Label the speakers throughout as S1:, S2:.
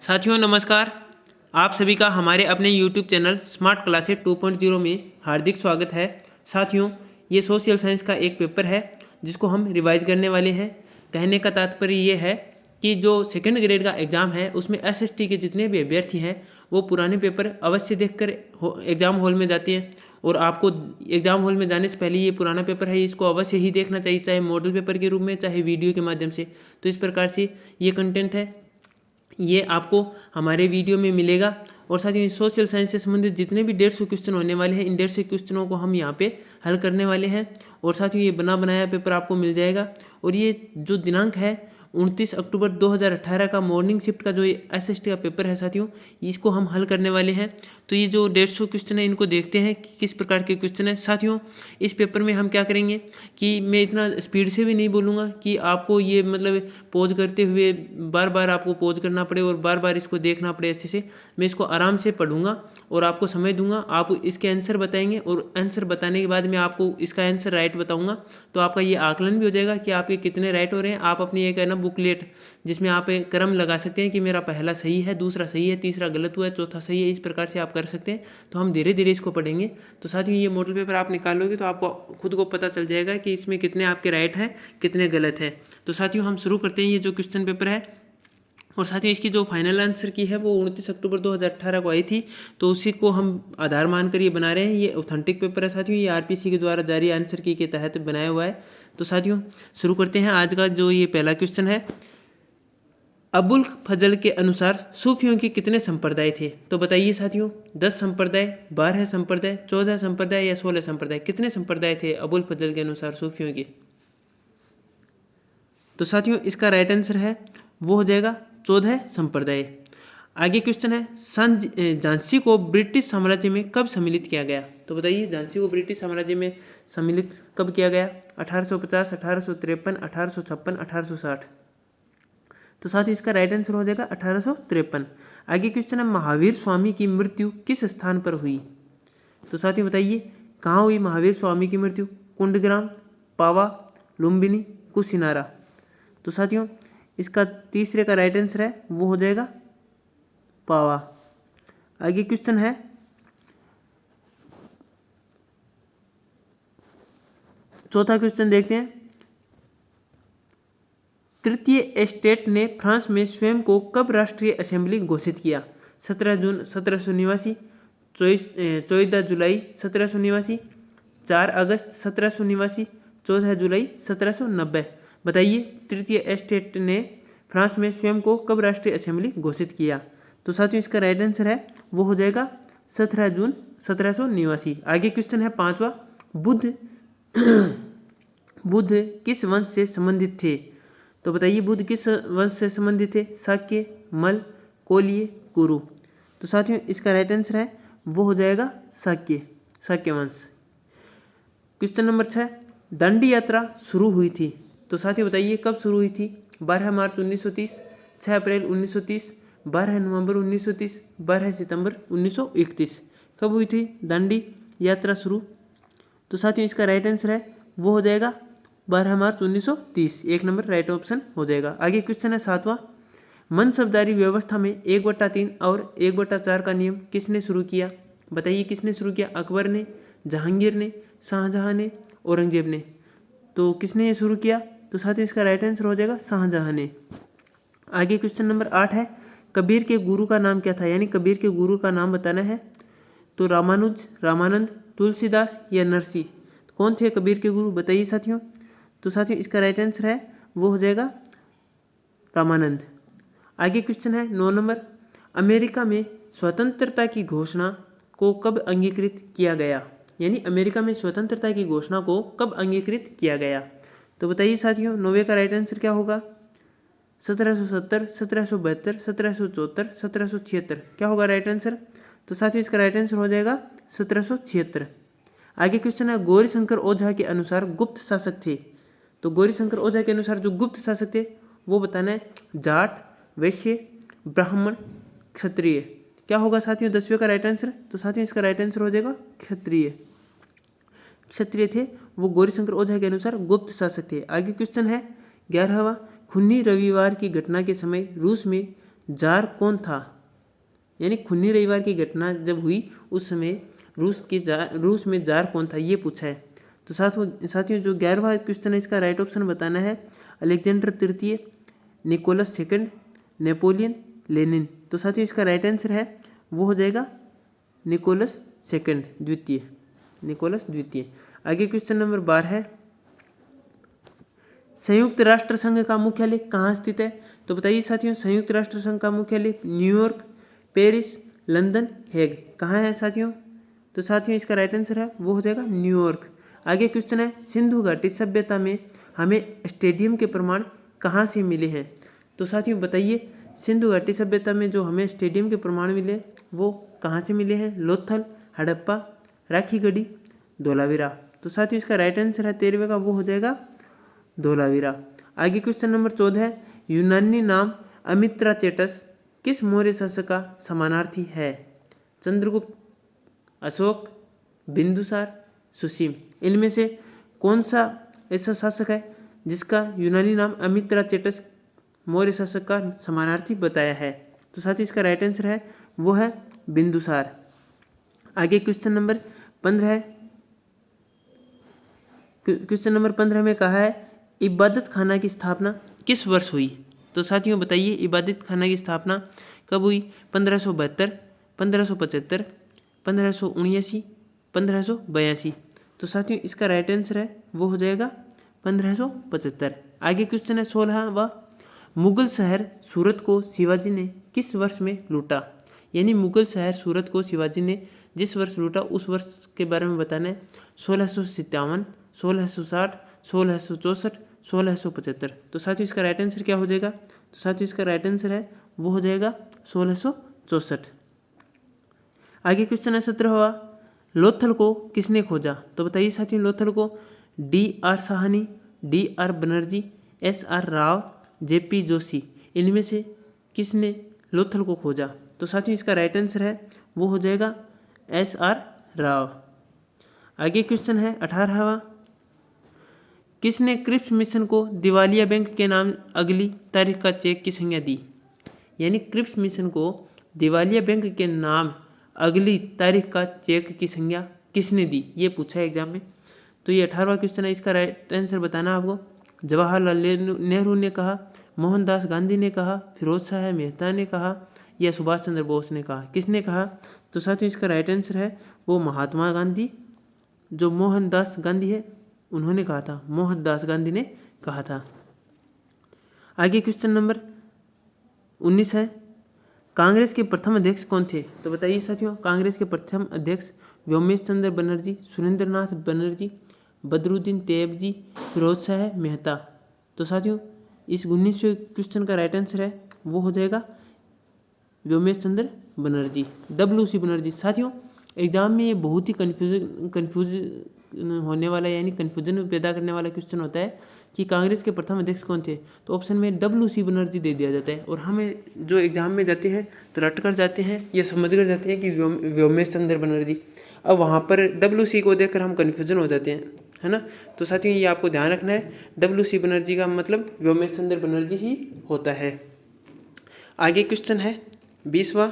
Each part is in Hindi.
S1: साथियों नमस्कार। आप सभी का हमारे अपने YouTube चैनल स्मार्ट क्लासेस 2.0 में हार्दिक स्वागत है। साथियों, ये सोशल साइंस का एक पेपर है जिसको हम रिवाइज करने वाले हैं। कहने का तात्पर्य ये है कि जो सेकंड ग्रेड का एग्ज़ाम है उसमें एसएसटी के जितने भी अभ्यर्थी हैं वो पुराने पेपर अवश्य देखकर एग्ज़ाम हॉल में जाते हैं और आपको एग्ज़ाम हॉल में जाने से पहले ये पुराना पेपर है इसको अवश्य ही देखना चाहिए, चाहे मॉडल पेपर के रूप में चाहे वीडियो के माध्यम से। तो इस प्रकार से ये कंटेंट है, ये आपको हमारे वीडियो में मिलेगा। और साथ ही सोशल साइंस से संबंधित जितने भी 150 क्वेश्चन होने वाले हैं इन 150 क्वेश्चनों को हम यहाँ पे हल करने वाले हैं। और साथ ही ये बना बनाया पेपर आपको मिल जाएगा। और ये जो दिनांक है 29 अक्टूबर 2018 का मॉर्निंग शिफ्ट का जो ये एसएसटी का पेपर है साथियों, इसको हम हल करने वाले हैं। तो ये जो 150 क्वेश्चन है इनको देखते हैं कि किस प्रकार के क्वेश्चन है। साथियों, इस पेपर में हम क्या करेंगे कि मैं इतना स्पीड से भी नहीं बोलूँगा कि आपको ये मतलब पॉज करते हुए बार बार आपको पॉज करना पड़े और बार बार इसको देखना पड़े अच्छे से। मैं इसको आराम से पढ़ूंगा और आपको समय दूंगा, आप इसके आंसर बताएंगे और आंसर बताने के बाद मैं आपको इसका आंसर राइट बताऊंगा। तो आपका ये आकलन भी हो जाएगा कि आपके कितने राइट हो रहे हैं। आप अपनी एक है ना बुकलेट जिसमें आप क्रम लगा सकते हैं कि मेरा पहला सही है, दूसरा सही है, तीसरा गलत हुआ है, चौथा सही है। इस प्रकार से आप कर सकते हैं। तो हम धीरे धीरे इसको पढ़ेंगे। तो साथियों, ये मॉडल पेपर आप निकालोगे तो आपको खुद को पता चल जाएगा कि इसमें कितने आपके राइट हैं कितने गलत हैं। तो साथियों, हम शुरू करते हैं ये जो क्वेश्चन पेपर है। और साथियों, इसकी जो फाइनल आंसर की है वो 29 अक्टूबर 2018 को आई थी। तो उसी को हम आधार मानकर ये बना रहे हैं। ये ऑथेंटिक पेपर है साथियों, ये आरपीसी के द्वारा जारी आंसर की के तहत बनाया हुआ है। तो साथियों, शुरू करते हैं आज का जो ये पहला क्वेश्चन है। अबुल फजल के अनुसार सूफियों के कितने संप्रदाय थे? तो बताइए साथियों, 10 संप्रदाय, 12 संप्रदाय, 14 संप्रदाय या 16 संप्रदाय? कितने संप्रदाय थे अबुल फजल के अनुसार सूफियों के? तो साथियों, इसका राइट आंसर है वो हो जाएगा 14 संप्रदाय। आगे क्वेश्चन है, झांसी को ब्रिटिश साम्राज्य में कब सम्मिलित किया गया? तो बताइए, झांसी को ब्रिटिश साम्राज्य में सम्मिलित कब किया गया? 1850, 1853, 1856, 1860? तो साथियों, इसका राइट आंसर हो जाएगा 1853। आगे क्वेश्चन है, महावीर स्वामी की मृत्यु किस स्थान पर हुई? तो साथियों बताइए, कहाँ हुई महावीर स्वामी की मृत्यु? कुंडग्राम, पावा, लुम्बिनी, कुशिनारा? तो साथियों, इसका तीसरे का राइट आंसर है वो हो जाएगा पावा। आगे क्वेश्चन है, चौथा क्वेश्चन देखते हैं। तृतीय एस्टेट ने फ्रांस में स्वयं को कब राष्ट्रीय असेंबली घोषित किया? 17 जून 1789, 14 जुलाई 1789, 4 अगस्त 1789, 14 जुलाई 1790? बताइए, तृतीय एस्टेट ने फ्रांस में स्वयं को कब राष्ट्रीय असेंबली घोषित किया? तो साथियों, इसका राइट आंसर है वो हो जाएगा 17 जून 1789। आगे क्वेश्चन है पांचवा, बुद्ध किस वंश से संबंधित थे? तो बताइए, बुद्ध किस वंश से संबंधित थे? शाक्य, मल, कोलिय, कुरु? तो साथियों, इसका राइट आंसर है वो हो जाएगा शाक्य वंश। क्वेश्चन नंबर 6, दांडी यात्रा शुरू हुई थी? तो साथियों बताइए, कब शुरू हुई थी? 12 मार्च 1930, 6 अप्रैल 1930, 12 नवंबर 1930, 12 सितंबर 1931? कब हुई थी दांडी यात्रा शुरू? तो साथियों, इसका राइट आंसर है वो हो जाएगा 12 मार्च 1930। एक नंबर राइट ऑप्शन हो जाएगा। आगे क्वेश्चन है सातवां, मनसबदारी व्यवस्था में 1/3 और 1/4 का नियम किसने शुरू किया? बताइए, किसने शुरू किया? अकबर ने, जहांगीर ने, शाहजहां ने, औरंगजेब ने? तो किसने ये शुरू किया? तो साथियों, इसका राइट आंसर हो जाएगा शाहजहां ने। आगे क्वेश्चन नंबर 8 है, कबीर के गुरु का नाम क्या था? यानी कबीर के गुरु का नाम बताना है। तो रामानुज, रामानंद, तुलसीदास या नरसी? कौन थे कबीर के गुरु? बताइए साथियों। तो साथियों, इसका राइट आंसर है वो हो जाएगा रामानंद। आगे क्वेश्चन है 9 नंबर, अमेरिका में स्वतंत्रता की घोषणा को कब अंगीकृत किया गया? यानी अमेरिका में स्वतंत्रता की घोषणा को कब अंगीकृत किया गया? तो बताइए साथियों, 9वें का राइट आंसर क्या होगा? 1770, 1772, 1774, 1776? क्या होगा राइट आंसर? तो साथियों, इसका राइट आंसर हो जाएगा 1776। आगे क्वेश्चन है, गौरीशंकर ओझा के अनुसार गुप्त शासक थे? तो गौरीशंकर ओझा के अनुसार जो गुप्त शासक थे वो बताना है। जाट, वैश्य, ब्राह्मण, क्षत्रिय? क्या होगा साथियों 10वें का राइट आंसर? तो साथियों, इसका राइट आंसर हो जाएगा क्षत्रिय। क्षत्रिय थे वो गौरीशंकर ओझा के अनुसार गुप्त शासक थे। आगे क्वेश्चन है 11वां, खूनी रविवार की घटना के समय रूस में जार कौन था, यानी खूनी रविवार की घटना जब हुई उस समय रूस में जार कौन था ये पूछा है। तो साथियों जो 11वां क्वेश्चन है इसका राइट ऑप्शन बताना है अलेक्जेंडर तृतीय, निकोलस सेकंड, नेपोलियन, लेनिन। तो साथियों इसका राइट आंसर है वो हो जाएगा निकोलस सेकंड, द्वितीय, निकोलस द्वितीय। आगे क्वेश्चन नंबर 12 है, संयुक्त राष्ट्र संघ का मुख्यालय कहाँ स्थित है। तो बताइए साथियों, संयुक्त राष्ट्र संघ का मुख्यालय न्यूयॉर्क, पेरिस, लंदन, हेग, कहाँ है साथियों। तो साथियों इसका राइट आंसर है वो हो जाएगा न्यूयॉर्क। आगे क्वेश्चन है, सिंधु घाटी सभ्यता में हमें स्टेडियम के प्रमाण कहाँ से मिले हैं। तो साथियों बताइए, सिंधु घाटी सभ्यता में जो हमें स्टेडियम के प्रमाण मिले वो कहाँ से मिले हैं। लोथल, हड़प्पा, राखीगढ़ी, धोलावीरा। तो साथियों इसका राइट आंसर है 13वें का वो हो जाएगा धोलावीरा। आगे क्वेश्चन नंबर 14 है, यूनानी नाम अमित्राचेटस किस मौर्य शासक का समानार्थी है। चंद्रगुप्त, अशोक, बिंदुसार, सुसीम। इनमें से कौन सा ऐसा शासक है जिसका यूनानी नाम अमित्राचेटस मौर्य शासक का समानार्थी बताया है। तो साथ ही इसका राइट आंसर है वो है बिंदुसार। आगे क्वेश्चन नंबर 15 है, क्वेश्चन नंबर 15 में कहा है इबादत खाना की स्थापना किस वर्ष हुई। तो साथियों बताइए इबादत खाना की स्थापना कब हुई। 1572, 1575, 1579, 1582। तो साथियों इसका राइट आंसर है वो हो जाएगा 1575। आगे क्वेश्चन है 16वां, मुगल शहर सूरत को शिवाजी ने किस वर्ष में लूटा। यानी मुगल शहर सूरत को शिवाजी ने जिस वर्ष लूटा उस वर्ष के बारे में बताना है। 1657, 1660, 1664, 1675। तो साथियों इसका राइट आंसर क्या हो जाएगा। तो साथियों इसका राइट आंसर है वो हो जाएगा 1664। आगे क्वेश्चन है 17वां, लोथल को किसने खोजा। तो बताइए साथियों लोथल को D.R. Sahni, D.R. Banerjee, S.R. Rao, J.P. Joshi. इनमें से किसने लोथल को खोजा। तो साथियों इसका राइट आंसर है वो हो जाएगा S.R. राव। आगे क्वेश्चन है 18वां, किसने क्रिप्स मिशन को दिवालिया बैंक के नाम अगली तारीख का चेक की संज्ञा दी। यानी क्रिप्स मिशन को दिवालिया बैंक के नाम अगली तारीख का चेक की संज्ञा किसने दी ये पूछा है एग्जाम में। तो ये 18वां क्वेश्चन है, इसका राइट आंसर बताना आपको। जवाहरलाल नेहरू ने कहा, मोहनदास गांधी ने कहा, फिरोज शाह मेहता ने कहा या सुभाष चंद्र बोस ने कहा। किसने कहा। तो साथियों इसका राइट आंसर है वो महात्मा गांधी, जो मोहनदास गांधी है उन्होंने कहा था, मोहनदास गांधी ने कहा था। आगे क्वेश्चन नंबर 19 है, कांग्रेस के प्रथम अध्यक्ष कौन थे। तो बताइए साथियों कांग्रेस के प्रथम अध्यक्ष व्योमेश चंद्र बनर्जी, सुरेंद्रनाथ बनर्जी, बदरुद्दीन तैयब जी, फिरोज शाह मेहता। तो साथियों इस 19वें क्वेश्चन का राइट आंसर है वो हो जाएगा व्योमेश चंद्र बनर्जी, WC बनर्जी। साथियों एग्जाम में ये बहुत ही कन्फ्यूज होने वाला यानी कन्फ्यूजन पैदा करने वाला क्वेश्चन होता है कि कांग्रेस के प्रथम अध्यक्ष कौन थे। तो ऑप्शन में WC बनर्जी दे दिया जाता है और हमें जो एग्जाम में जाते हैं तो रट कर जाते हैं या समझ कर जाते हैं कि व्योमेश चंद्र बनर्जी। अब वहाँ पर WC को देखकर हम कन्फ्यूजन हो जाते हैं, है ना। तो साथियों ये आपको ध्यान रखना है, WC बनर्जी का मतलब व्योमेश चंद्र बनर्जी ही होता है। आगे क्वेश्चन है 20वां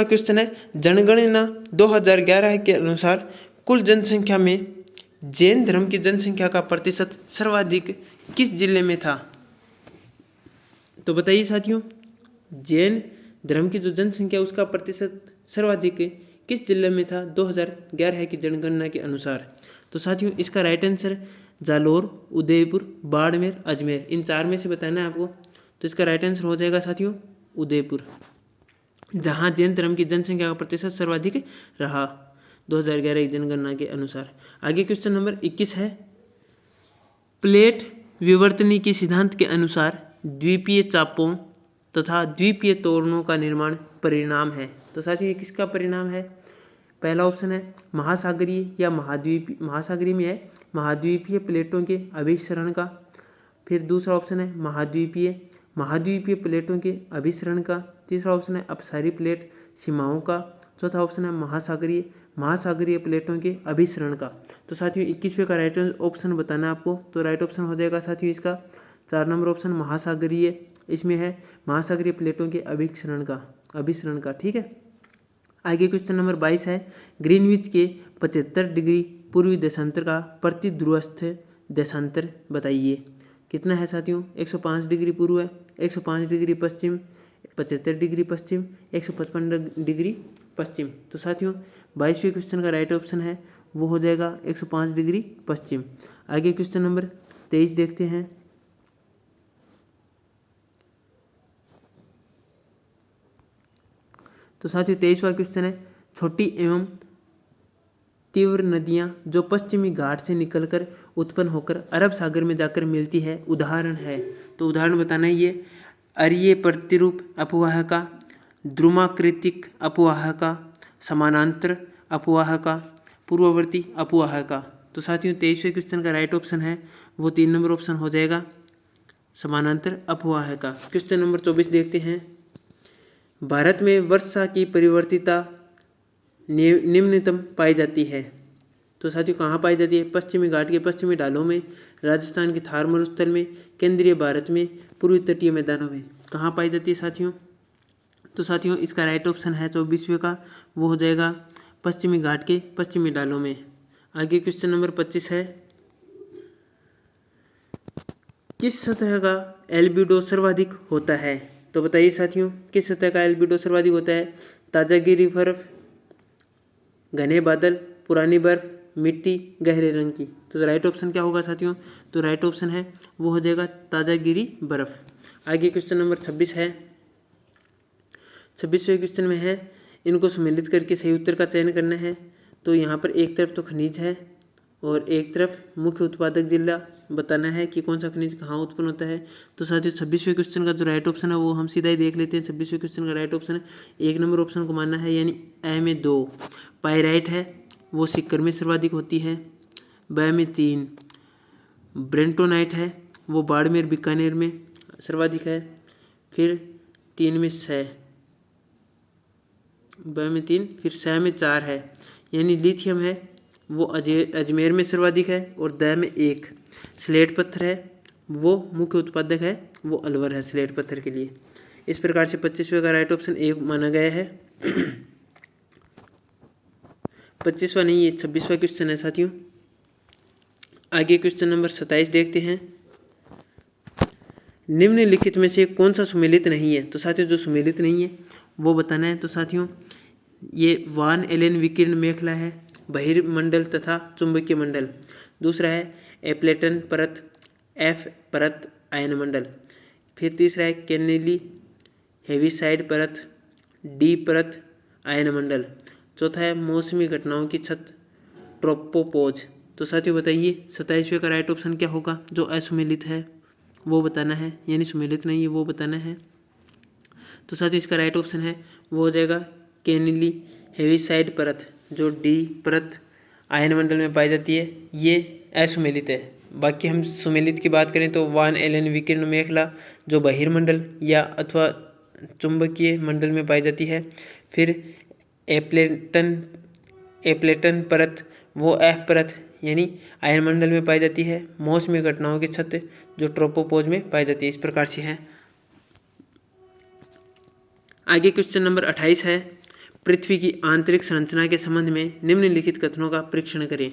S1: क्वेश्चन है, जनगणना 2011 के अनुसार कुल जनसंख्या में जैन धर्म की जनसंख्या का प्रतिशत सर्वाधिक किस जिले में था। तो बताइए साथियों जैन धर्म की जो जनसंख्या उसका प्रतिशत सर्वाधिक किस जिले में था 2011 की जनगणना के अनुसार। तो साथियों इसका राइट आंसर जालोर, उदयपुर, बाड़मेर, अजमेर, इन 4 में से बताना है आपको। तो इसका राइट आंसर हो जाएगा साथियों उदयपुर, जहां जैन धर्म की जनसंख्या का प्रतिशत सर्वाधिक रहा 2011 की जनगणना के अनुसार। आगे क्वेश्चन नंबर 21 है, प्लेट विवर्तनी के सिद्धांत के अनुसार द्वीपीय चापों तथा द्वीपीय तोरणों का निर्माण परिणाम है। तो साथियों ये किसका परिणाम है। पहला ऑप्शन है महासागरीय या महासागरीय में है महाद्वीपीय प्लेटों के अभिसरण का। फिर दूसरा ऑप्शन है महाद्वीपीय प्लेटों के अभिसरण का। तीसरा ऑप्शन है अपसारी प्लेट सीमाओं का। चौथा ऑप्शन है महासागरीय प्लेटों के अभिसरण का। तो साथियों 21वें का राइट ऑप्शन बताना है आपको। तो राइट ऑप्शन हो जाएगा साथियों इसका 4 नंबर ऑप्शन महासागरीय, इसमें है महासागरीय प्लेटों के अभिसरण का। ठीक है, आगे क्वेश्चन नंबर 22 है, ग्रीनविच के 75 डिग्री पूर्वी देशांतर का प्रति ध्रुवस्थ देशांतर बताइए। कितना है साथियों? 105 डिग्री पूर्व है, 105 डिग्री पश्चिम, 75 डिग्री पश्चिम, 155 डिग्री पश्चिम। तो साथियों 22वें क्वेश्चन का राइट ऑप्शन है वो हो जाएगा 105 डिग्री पश्चिम। आगे क्वेश्चन नंबर 23 देखते हैं। तो साथियों 23वां क्वेश्चन है, छोटी एवं तीव्र नदियां जो पश्चिमी घाट से निकलकर उत्पन्न होकर अरब सागर में जाकर मिलती है, उदाहरण है। तो उदाहरण बताना है ये अरीय प्रतिरूप अपवाहका, द्रुमाकृतिक अपवाहका, समानांतर अपवाहका, पूर्ववर्ती अपवाहका। तो साथियों 23वें क्वेश्चन का राइट ऑप्शन है वो 3 नंबर ऑप्शन हो जाएगा, समानांतर अपवाहका। क्वेश्चन नंबर 24 देखते हैं, भारत में वर्षा की परिवर्तिता निम्नतम पाई जाती है। तो साथियों कहाँ पाई जाती है? पश्चिमी घाट के पश्चिमी ढालों में, राजस्थान के थार मरुस्थल में, केंद्रीय भारत में, पूर्वी तटीय मैदानों में। कहाँ पाई जाती है साथियों? तो साथियों इसका राइट ऑप्शन है 24वें का, वो हो जाएगा पश्चिमी घाट के पश्चिमी ढालों में। आगे क्वेश्चन नंबर 25 है, किस सतह का एल्बिडो सर्वाधिक होता है? तो बताइए साथियों किस सतह का एल्बिडो सर्वाधिक होता है? ताजागिरी बर्फ, घने बादल, पुरानी बर्फ, मिट्टी, गहरे रंग की। तो राइट ऑप्शन क्या होगा साथियों? तो राइट ऑप्शन है वो हो जाएगा ताजागिरी बर्फ। आगे क्वेश्चन नंबर 26 है। 26वें क्वेश्चन में है, इनको सम्मिलित करके सही उत्तर का चयन करना है। तो यहाँ पर एक तरफ तो खनिज है और एक तरफ मुख्य उत्पादक जिला बताना है कि कौन सा खनिज कहाँ उत्पन्न होता है। तो साथियों 26वें क्वेश्चन का जो राइट ऑप्शन है वो हम सीधा ही देख लेते हैं। 26वें क्वेश्चन का राइट ऑप्शन है 1 नंबर ऑप्शन को मानना है, यानी ए में 2 पाइराइट है वो सिक्कर में सर्वाधिक होती है, ब में 3 ब्रेंटोनाइट है वो बाड़मेर बीकानेर में सर्वाधिक है, फिर 3 में 6, ब में 3, फिर 6 में 4 है, यानी लिथियम है वो अजमेर में सर्वाधिक है, और द में 1 स्लेट पत्थर है वो मुख्य उत्पादक है वो अलवर है स्लेट पत्थर के लिए। इस प्रकार से 25वें का राइट ऑप्शन ए माना गया है। 25वां नहीं, ये 26वां क्वेश्चन है साथियों। आगे क्वेश्चन नंबर 27 देखते हैं, निम्नलिखित में से कौन सा सुमेलित नहीं है? तो साथियों जो सुमेलित नहीं है वो बताना है। तो साथियों ये वान एलेन विकिरण मेखला है, बहिर्मंडल तथा चुंबकीय मंडल। दूसरा है एप्लेटन परत, एफ परत आयन मंडल। फिर तीसरा है कैनेली हेविसाइड परत, डी परत आयन मंडल। चौथा है मौसमी घटनाओं की छत, ट्रोपोपोज। तो साथियों बताइए 27वें का राइट ऑप्शन क्या होगा? जो असुमेलित है वो बताना है, यानी सुमेलित नहीं है वो बताना है। तो साथियों इसका राइट ऑप्शन है वो हो जाएगा कैनेली हेविसाइड परत, जो डी परत आयन मंडल में पाई जाती है, ये असुमेलित है। बाकी हम सुमेलित की बात करें तो वान एलन विकिरण मेखला जो बहिर्मंडल या अथवा चुंबकीय मंडल में पाई जाती है। फिर एप्लेटन परत वो एफ परत यानी आयन मंडल में पाई जाती है। मौसमी घटनाओं की छत जो ट्रोपोपोज में पाई जाती है। इस प्रकार से है। आगे क्वेश्चन नंबर 28 है, पृथ्वी की आंतरिक संरचना के संबंध में निम्नलिखित कथनों का परीक्षण करें।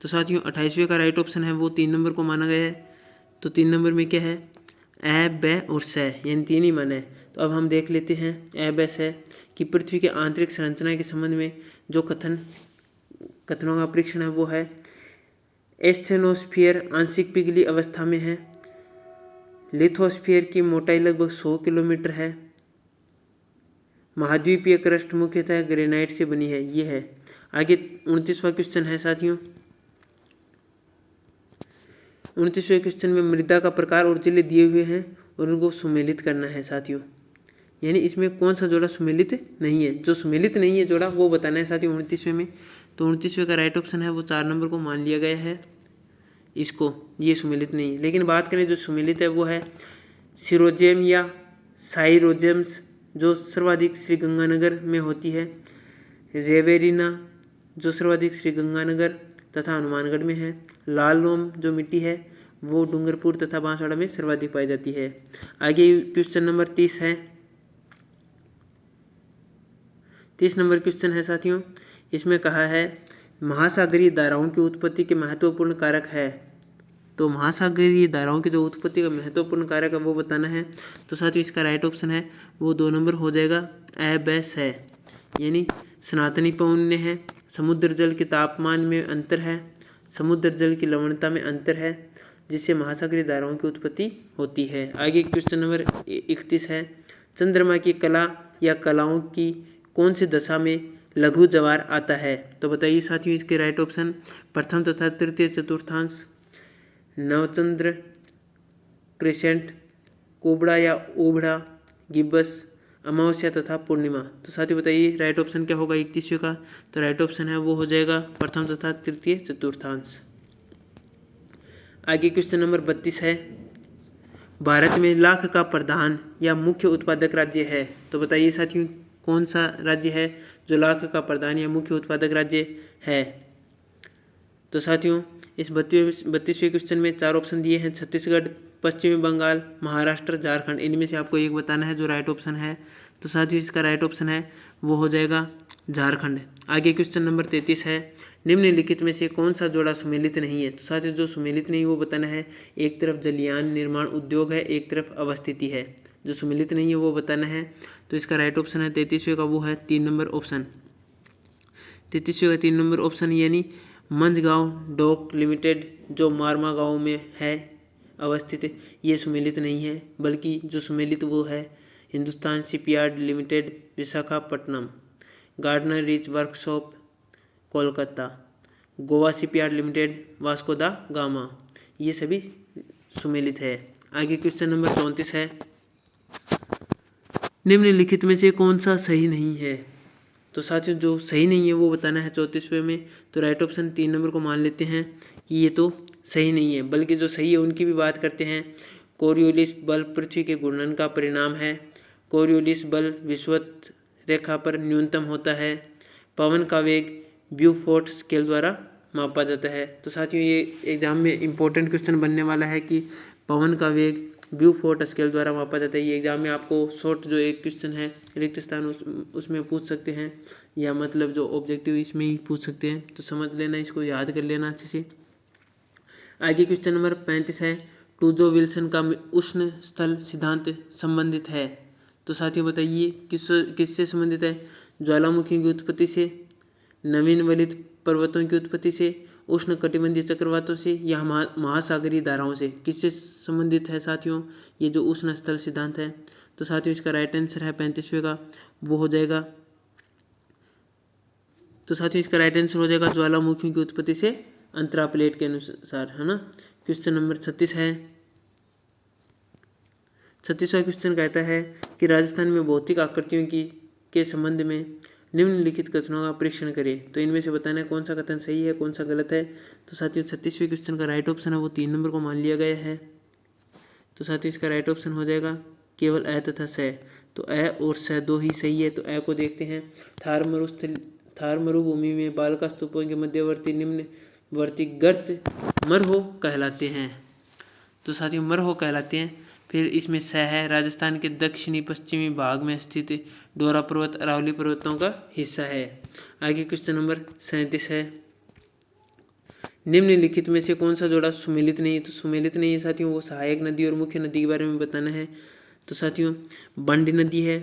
S1: तो साथियों 28वें का राइट ऑप्शन है वो 3 नंबर को माना गया है। तो 3 नंबर में क्या है? ए, ब और स, यानी 3 ही माना है। तो अब हम देख लेते हैं ए, ब, स कि पृथ्वी के आंतरिक संरचना के संबंध में जो कथनों का परीक्षण है वो है, एस्थेनोस्फीयर आंशिक पिघली अवस्था में है, लिथोस्फीयर की मोटाई लगभग 100 किलोमीटर है, महाद्वीपीय क्रस्ट मुख्यतः ग्रेनाइट से बनी है, ये है। आगे 29वां क्वेश्चन है साथियों। 29वें क्वेश्चन में मृदा का प्रकार और जिले दिए हुए हैं और उनको सुमेलित करना है साथियों, यानी इसमें कौन सा जोड़ा सुमेलित नहीं है। जो सुमेलित नहीं है जोड़ा वो बताना है साथियों 29वें में। तो 29वें का राइट ऑप्शन है वो 4 नंबर को मान लिया गया है इसको, ये सुमेलित नहीं है। लेकिन बात करें जो सुमेलित है वो है सिरोजेम या साइरोजेम्स जो सर्वाधिक श्रीगंगानगर में होती है, रेवेरिना जो सर्वाधिक श्रीगंगानगर तथा हनुमानगढ़ में है, लाल लोम जो मिट्टी है वो डूंगरपुर तथा बांसवाड़ा में सर्वाधिक पाई जाती है। आगे क्वेश्चन नंबर 30 है। 30 नंबर क्वेश्चन है साथियों, इसमें कहा है महासागरीय धाराओं की उत्पत्ति के महत्वपूर्ण कारक है। तो महासागरीय धाराओं की जो उत्पत्ति का महत्वपूर्ण कारक है वो बताना है। तो साथियों इसका राइट ऑप्शन है वो 2 नंबर हो जाएगा, एबेस है, यानी सनातनी पौन्य है, समुद्र जल के तापमान में अंतर है, समुद्र जल की लवणता में अंतर है, जिससे महासागरीय धाराओं की उत्पत्ति होती है। आगे क्वेश्चन नंबर 31 है, चंद्रमा की कला या कलाओं की कौन सी दशा में लघु ज्वार आता है। तो बताइए साथियों इसके राइट ऑप्शन, प्रथम तथा तृतीय चतुर्थांश, नवचंद्र, क्रिसेंट, कोबड़ा या ओबड़ा, गिब्बस, अमावस्या तथा पूर्णिमा। तो साथियों बताइए राइट ऑप्शन क्या होगा 31वें का। तो राइट ऑप्शन है वो हो जाएगा प्रथम तथा तृतीय चतुर्थांश। आगे क्वेश्चन नंबर 32 है, भारत में लाख का प्रधान या मुख्य उत्पादक राज्य है। तो बताइए साथियों कौन सा राज्य है जो लाख का प्रधान या मुख्य उत्पादक राज्य है। तो साथियों इस 32वें क्वेश्चन में 4 ऑप्शन दिए हैं, छत्तीसगढ़, पश्चिमी बंगाल, महाराष्ट्र, झारखंड। इनमें से आपको एक बताना है जो राइट ऑप्शन है। तो साथियों इसका राइट ऑप्शन है वो हो जाएगा झारखंड। आगे क्वेश्चन नंबर 33 है, निम्नलिखित में से कौन सा जोड़ा सुमेलित नहीं है। तो साथियों जो सुमेलित नहीं वो बताना है, एक तरफ जलयान निर्माण उद्योग है, एक तरफ अवस्थिति है। जो सुमेलित नहीं है वो बताना है। तो इसका राइट ऑप्शन है 33वें का वो है 3 नंबर ऑप्शन। 33वें का 3 नंबर ऑप्शन, यानी मंझगांव डॉक लिमिटेड जो मारमा गांव में है अवस्थित, ये सुमेलित नहीं है, बल्कि जो सुमेलित वो है Hindustan shipyard limited Visakhapatnam, Gardener Reach workshop Kolkata, Goa shipyard limited Vasco da Gama, ये सभी सुमेलित है। आगे क्वेश्चन नंबर 34 है, निम्नलिखित में से कौन सा सही नहीं है। तो साथियों जो सही नहीं है वो बताना है 34वें में। तो राइट ऑप्शन 3 नंबर को मान लेते हैं कि ये तो सही नहीं है, बल्कि जो सही है उनकी भी बात करते हैं। कोरियोलिस बल पृथ्वी के घूर्णन का परिणाम है। कोरियोलिस बल विषुवत रेखा पर न्यूनतम होता है। पवन का वेग ब्यूफोर्ट स्केल द्वारा मापा जाता है। तो साथियों ये एग्जाम में इंपॉर्टेंट क्वेश्चन बनने वाला है कि पवन का वेग ब्यूफोर्ट स्केल द्वारा मापा जाता है। ये एग्जाम में आपको शॉर्ट जो एक क्वेश्चन है रिक्त स्थान उसमें पूछ सकते हैं, या मतलब जो ऑब्जेक्टिव इसमें ही पूछ सकते हैं। तो समझ लेना, इसको याद कर लेना अच्छे से। आगे क्वेश्चन नंबर 35 है, टूजो विल्सन का उष्ण स्थल सिद्धांत संबंधित है। तो साथियों बताइए किससे संबंधित है। ज्वालामुखी की उत्पत्ति से, नवीन वलित पर्वतों की उत्पत्ति से, उष्ण कटिबंधीय चक्रवातों से, या महासागरीय धाराओं से, किससे संबंधित है साथियों ये जो उष्ण स्थल सिद्धांत है। तो साथियों इसका राइट आंसर है 35वें का वो हो जाएगा। तो साथियों इसका राइट आंसर हो जाएगा ज्वालामुखियों की उत्पत्ति से अंतरा प्लेट के अनुसार, है ना। क्वेश्चन नंबर 36 है। 36वां क्वेश्चन कहता है कि राजस्थान में भौतिक आकृतियों के संबंध में निम्नलिखित कथनों का परीक्षण करें। तो इनमें से बताना है कौन सा कथन सही है कौन सा गलत है। तो साथियों 36वें क्वेश्चन का राइट ऑप्शन है वो 3 नंबर को मान लिया गया है। तो साथियों इसका राइट ऑप्शन हो जाएगा केवल अ तथा स। तो अ और स दो ही सही है। तो अ को देखते हैं, थार मरुभूमि में बालका स्तूपों के मध्यवर्ती निम्नवर्ती गर्त मरहो कहलाते हैं। तो साथियों मरहो कहलाते हैं। फिर इसमें स है, राजस्थान के दक्षिणी पश्चिमी भाग में स्थित डोरा पर्वत अरावली पर्वतों का हिस्सा है। आगे क्वेश्चन नंबर 37 है, निम्नलिखित में से कौन सा जोड़ा सुमेलित नहीं है। तो सुमेलित नहीं है साथियों वो सहायक नदी और मुख्य नदी के बारे में बताना है। तो साथियों बंडी नदी है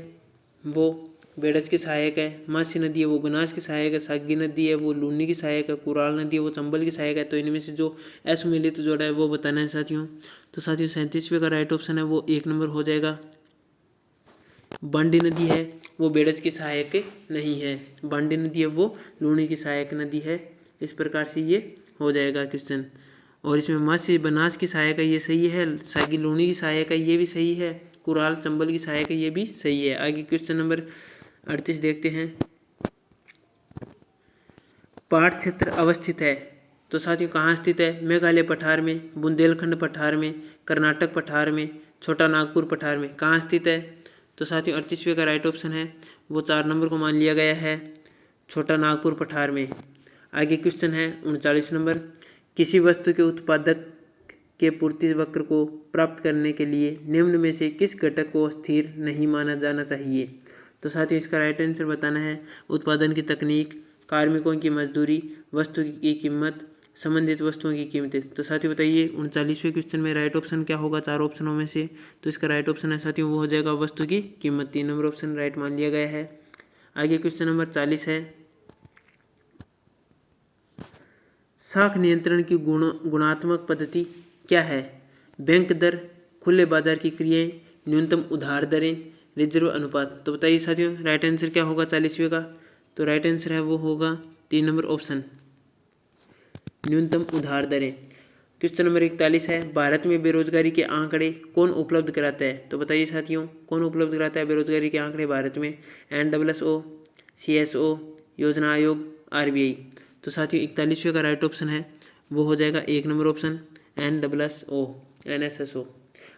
S1: वो बेड़ज की सहायक है, मासी नदी है वो बनास की सहायक है, सागी नदी है वो लूनी की सहायक है, कुराल नदी है वो चंबल की सहायक है। तो इनमें से जो असुमेलित जोड़ा है वो बताना है साथियों। तो साथियों 37वें का राइट ऑप्शन है वो 1 नंबर हो जाएगा। बंडी नदी है वो बेड़ज की सहायक नहीं है, बंडी नदी है वो लूनी की सहायक नदी है। इस प्रकार से ये हो जाएगा क्वेश्चन। और इसमें मासी बनास की सहायक है ये सही है, सागी लूनी की सहायक है ये भी सही है, कुराल चंबल की सहायक है ये भी सही है। आगे क्वेश्चन नंबर 38 देखते हैं, पाठ क्षेत्र अवस्थित है। तो साथियों कहाँ स्थित है। मेघालय पठार में, बुंदेलखंड पठार में, कर्नाटक पठार में, छोटा नागपुर पठार में, कहाँ स्थित है। तो साथियों 38वें का राइट ऑप्शन है वो 4 नंबर को मान लिया गया है, छोटा नागपुर पठार में। आगे क्वेश्चन है 39 नंबर, किसी वस्तु के उत्पादक के पूर्ति वक्र को प्राप्त करने के लिए निम्न में से किस घटक को स्थिर नहीं माना जाना चाहिए। तो साथियों इसका राइट आंसर बताना है उत्पादन की तकनीक, कार्मिकों की मजदूरी, वस्तु की कीमत, संबंधित वस्तुओं की कीमतें। तो साथियों बताइए 39वें क्वेश्चन में राइट ऑप्शन क्या होगा चार ऑप्शनों में से। तो इसका राइट ऑप्शन है साथियों वो हो जाएगा वस्तु की कीमत। 3 नंबर ऑप्शन राइट मान लिया गया है। आगे क्वेश्चन नंबर 40 है, साख नियंत्रण की गुणात्मक पद्धति क्या है। बैंक दर, खुले बाजार की क्रियाएं, न्यूनतम उधार दरें, रिजर्व अनुपात। तो बताइए साथियों राइट आंसर क्या होगा 40वें का। तो राइट आंसर है वो होगा 3 नंबर ऑप्शन न्यूनतम उधार दरें। क्वेश्चन नंबर 41 है, भारत में बेरोजगारी के आंकड़े कौन उपलब्ध कराता है। तो बताइए साथियों कौन उपलब्ध कराता है बेरोजगारी के आंकड़े भारत में। NSSO, CSO, योजना आयोग, RBI। तो साथियों 41वें का राइट ऑप्शन है वो हो जाएगा 1 नंबर ऑप्शन NSSO।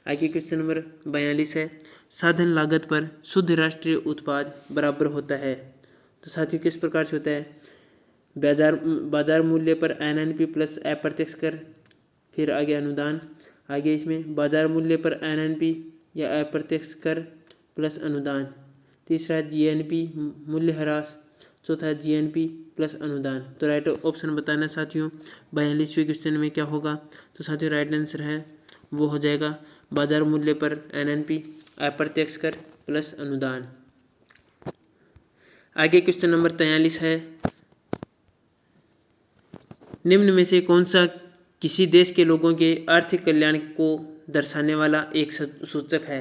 S1: आगे क्वेश्चन नंबर 42 है, साधन लागत पर शुद्ध राष्ट्रीय उत्पाद बराबर होता है। तो साथियों किस प्रकार से होता है। बाजार मूल्य पर NNP प्लस अप्रत्यक्ष कर, फिर आगे अनुदान, आगे इसमें बाजार मूल्य पर NNP या अप्रत्यक्ष कर प्लस अनुदान, तीसरा GNP मूल्यह्रास, चौथा GNP प्लस अनुदान। तो राइट ऑप्शन बताना साथियों 42वें क्वेश्चन में क्या होगा। तो साथियों राइट आंसर है वो हो जाएगा बाजार मूल्य पर NNP अप्रत्यक्ष कर प्लस अनुदान। आगे क्वेश्चन नंबर 43 है, निम्न में से कौन सा किसी देश के लोगों के आर्थिक कल्याण को दर्शाने वाला एक सूचक है।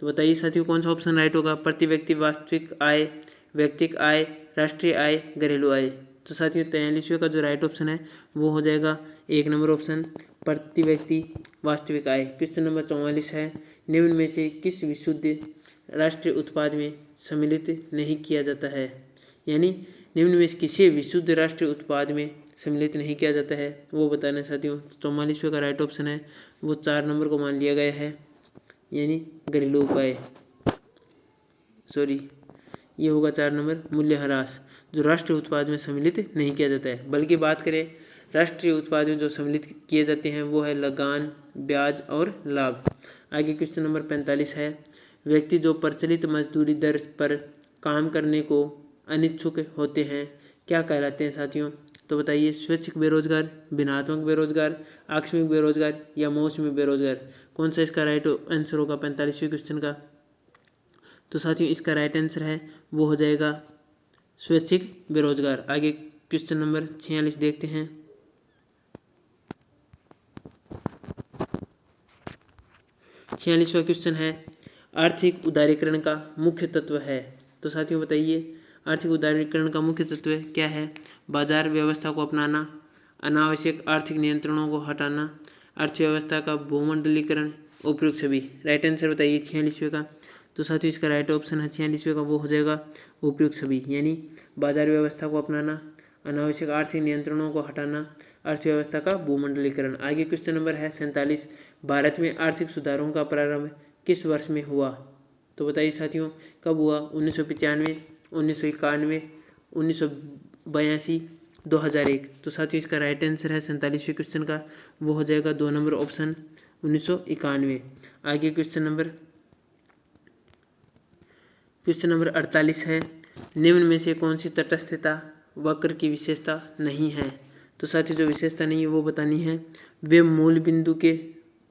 S1: तो बताइए साथियों कौन सा ऑप्शन राइट होगा। प्रति व्यक्ति वास्तविक आय, व्यक्तिगत आय, राष्ट्रीय आय, घरेलू आय। तो साथियों 43वें का जो राइट ऑप्शन है वो हो जाएगा 1 नंबर ऑप्शन प्रति व्यक्ति वास्तविक आय। क्वेश्चन नंबर 44 है, निम्न में से किस विशुद्ध राष्ट्रीय उत्पाद में सम्मिलित नहीं किया जाता है। यानी निम्न में किसी विशुद्ध राष्ट्रीय उत्पाद में सम्मिलित नहीं किया जाता है वो बताना है साथियों। 44वें का राइट ऑप्शन है वो 4 नंबर को मान लिया गया है, यानी घरेलू उपाय, ये होगा 4 नंबर मूल्यह्रास, जो राष्ट्रीय उत्पाद में सम्मिलित नहीं किया जाता है। बल्कि बात करें राष्ट्रीय उत्पाद में जो सम्मिलित किए जाते हैं वो है लगान, ब्याज और लाभ। आगे क्वेश्चन नंबर 45 है, व्यक्ति जो प्रचलित मजदूरी दर पर काम करने को अनिच्छुक होते हैं क्या कहलाते हैं साथियों। तो बताइए स्वैच्छिक बेरोजगार, भिन्नात्मक बेरोजगार, आकस्मिक बेरोजगार या मौसमी बेरोजगार। कौन सा इसका राइट आंसर होगा 45वें क्वेश्चन का। तो साथियों इसका राइट आंसर है वो हो जाएगा स्वैच्छिक बेरोजगार। आगे क्वेश्चन नंबर 46 देखते हैं। 46वां क्वेश्चन है, आर्थिक उदारीकरण का मुख्य तत्व है। तो साथियों बताइए आर्थिक उदारीकरण का मुख्य तत्व क्या है। बाजार व्यवस्था को अपनाना, अनावश्यक आर्थिक नियंत्रणों को हटाना, अर्थव्यवस्था का भूमंडलीकरण, उपयुक्त सभी। राइट आंसर बताइए 46वें का। तो साथियों इसका राइट ऑप्शन है 46वें का वो हो जाएगा उपयुक्त सभी, यानी बाजार व्यवस्था को अपनाना, अनावश्यक आर्थिक नियंत्रणों को हटाना, अर्थव्यवस्था का भूमंडलीकरण। आगे क्वेश्चन नंबर है 47, भारत में आर्थिक सुधारों का प्रारंभ किस वर्ष में हुआ। तो बताइए साथियों कब हुआ। 1995, 1991, 1982, 2001। तो साथियों इसका राइट आंसर है 47वें क्वेश्चन का वो हो जाएगा 2 नंबर ऑप्शन 1991। आगे क्वेश्चन नंबर 48 है, निम्न में से कौन सी तटस्थता वक्र की विशेषता नहीं है। तो साथियों जो विशेषता नहीं है वो बतानी है। वे मूल बिंदु के,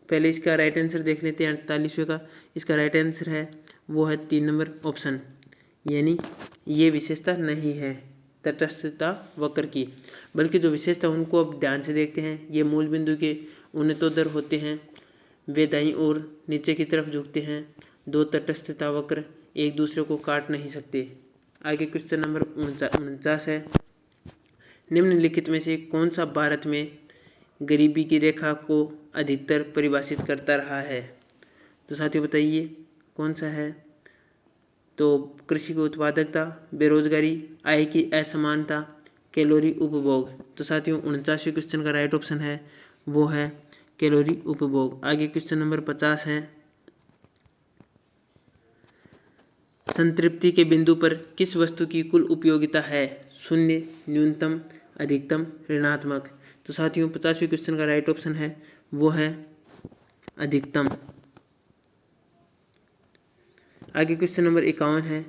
S1: पहले इसका राइट आंसर देख लेते हैं 48वें का। इसका राइट आंसर है वो है 3 नंबर ऑप्शन, यानी ये विशेषता नहीं है तटस्थता वक्र की। बल्कि जो विशेषता उनको अब ध्यान से देखते हैं, ये मूल बिंदु के उन्नतोदर होते हैं, वे दाईं ओर नीचे की तरफ झुकते हैं, दो तटस्थता वक्र एक दूसरे को काट नहीं सकते। आगे क्वेश्चन नंबर 49 है, निम्नलिखित में से कौन सा भारत में गरीबी की रेखा को अधिकतर परिभाषित करता रहा है। तो साथियों बताइए कौन सा है। तो कृषि की उत्पादकता, बेरोजगारी, आय की असमानता, कैलोरी उपभोग। तो साथियों 49वें क्वेश्चन का राइट ऑप्शन है वो है कैलोरी उपभोग। आगे क्वेश्चन नंबर 50 है, संतृप्ति के बिंदु पर किस वस्तु की कुल उपयोगिता है, शून्य, न्यूनतम, अधिकतम, ऋणात्मक। तो साथियों 50वें क्वेश्चन का राइट ऑप्शन है वो है अधिकतम। आगे क्वेश्चन नंबर 51 है,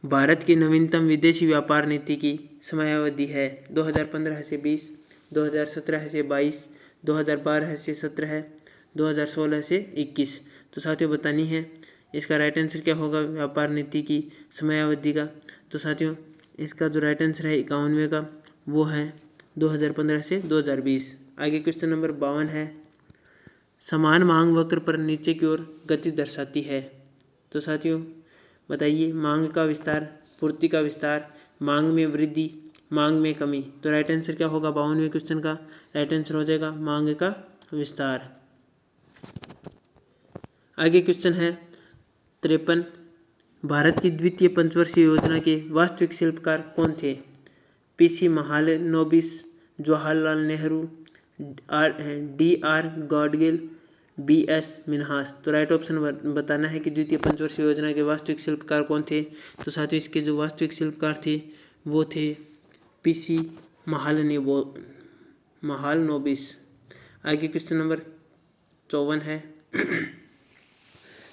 S1: भारत की नवीनतम विदेशी व्यापार नीति की समयावधि है 2015 से 20, 2017 से 22, 2012 से 17, 2016 से 21। तो साथियों बतानी है इसका राइट आंसर क्या होगा व्यापार नीति की समयावधि का। तो साथियों इसका जो राइट आंसर है 51वें का वो है 2015 से 2020। आगे क्वेश्चन नंबर 52 है, समान मांग वक्र पर नीचे की ओर गति दर्शाती है। तो साथियों बताइए मांग का विस्तार, पूर्ति का विस्तार, मांग में वृद्धि, मांग में कमी। तो राइट आंसर क्या होगा 52वें क्वेश्चन का राइट आंसर हो जाएगा मांग का विस्तार। आगे क्वेश्चन है 53, भारत की द्वितीय पंचवर्षीय योजना के वास्तविक शिल्पकार कौन थे? PC Mahalanobis, Jawaharlal Nehru, DR Gadgil, BS Minhas. तो राइट ऑप्शन बताना है कि द्वितीय पंचवर्षीय योजना के वास्तविक शिल्पकार कौन थे। तो साथियों इसके जो वास्तविक शिल्पकार थे वो थे पीसी महालनोबिस। आगे क्वेश्चन नंबर 54 है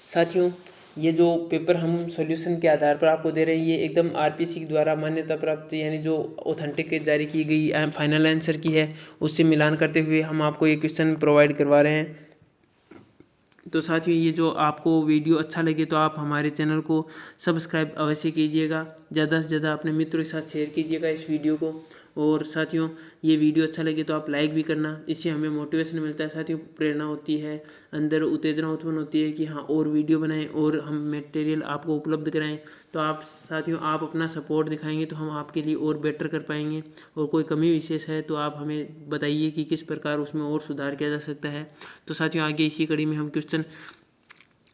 S1: साथियों ये जो पेपर हम सॉल्यूशन के आधार पर आपको दे रहे हैं ये एकदम RPC द्वारा मान्यता प्राप्त यानी जो ऑथेंटिक जारी की गई फाइनल आंसर की है उससे मिलान करते हुए हम आपको ये क्वेश्चन प्रोवाइड करवा रहे हैं। तो साथियों ये जो आपको वीडियो अच्छा लगे तो आप हमारे चैनल को सब्सक्राइब अवश्य कीजिएगा, ज़्यादा से ज़्यादा अपने मित्रों के साथ शेयर कीजिएगा इस वीडियो को। और साथियों ये वीडियो अच्छा लगे तो आप लाइक भी करना, इससे हमें मोटिवेशन मिलता है साथियों, प्रेरणा होती है, अंदर उत्तेजना उत्पन्न होती है कि हाँ और वीडियो बनाएं और हम मटेरियल आपको उपलब्ध कराएं। तो आप साथियों आप अपना सपोर्ट दिखाएंगे तो हम आपके लिए और बेटर कर पाएंगे। और कोई कमी विशेष है तो आप हमें बताइए कि किस प्रकार उसमें और सुधार किया जा सकता है। तो साथियों आगे इसी कड़ी में हम क्वेश्चन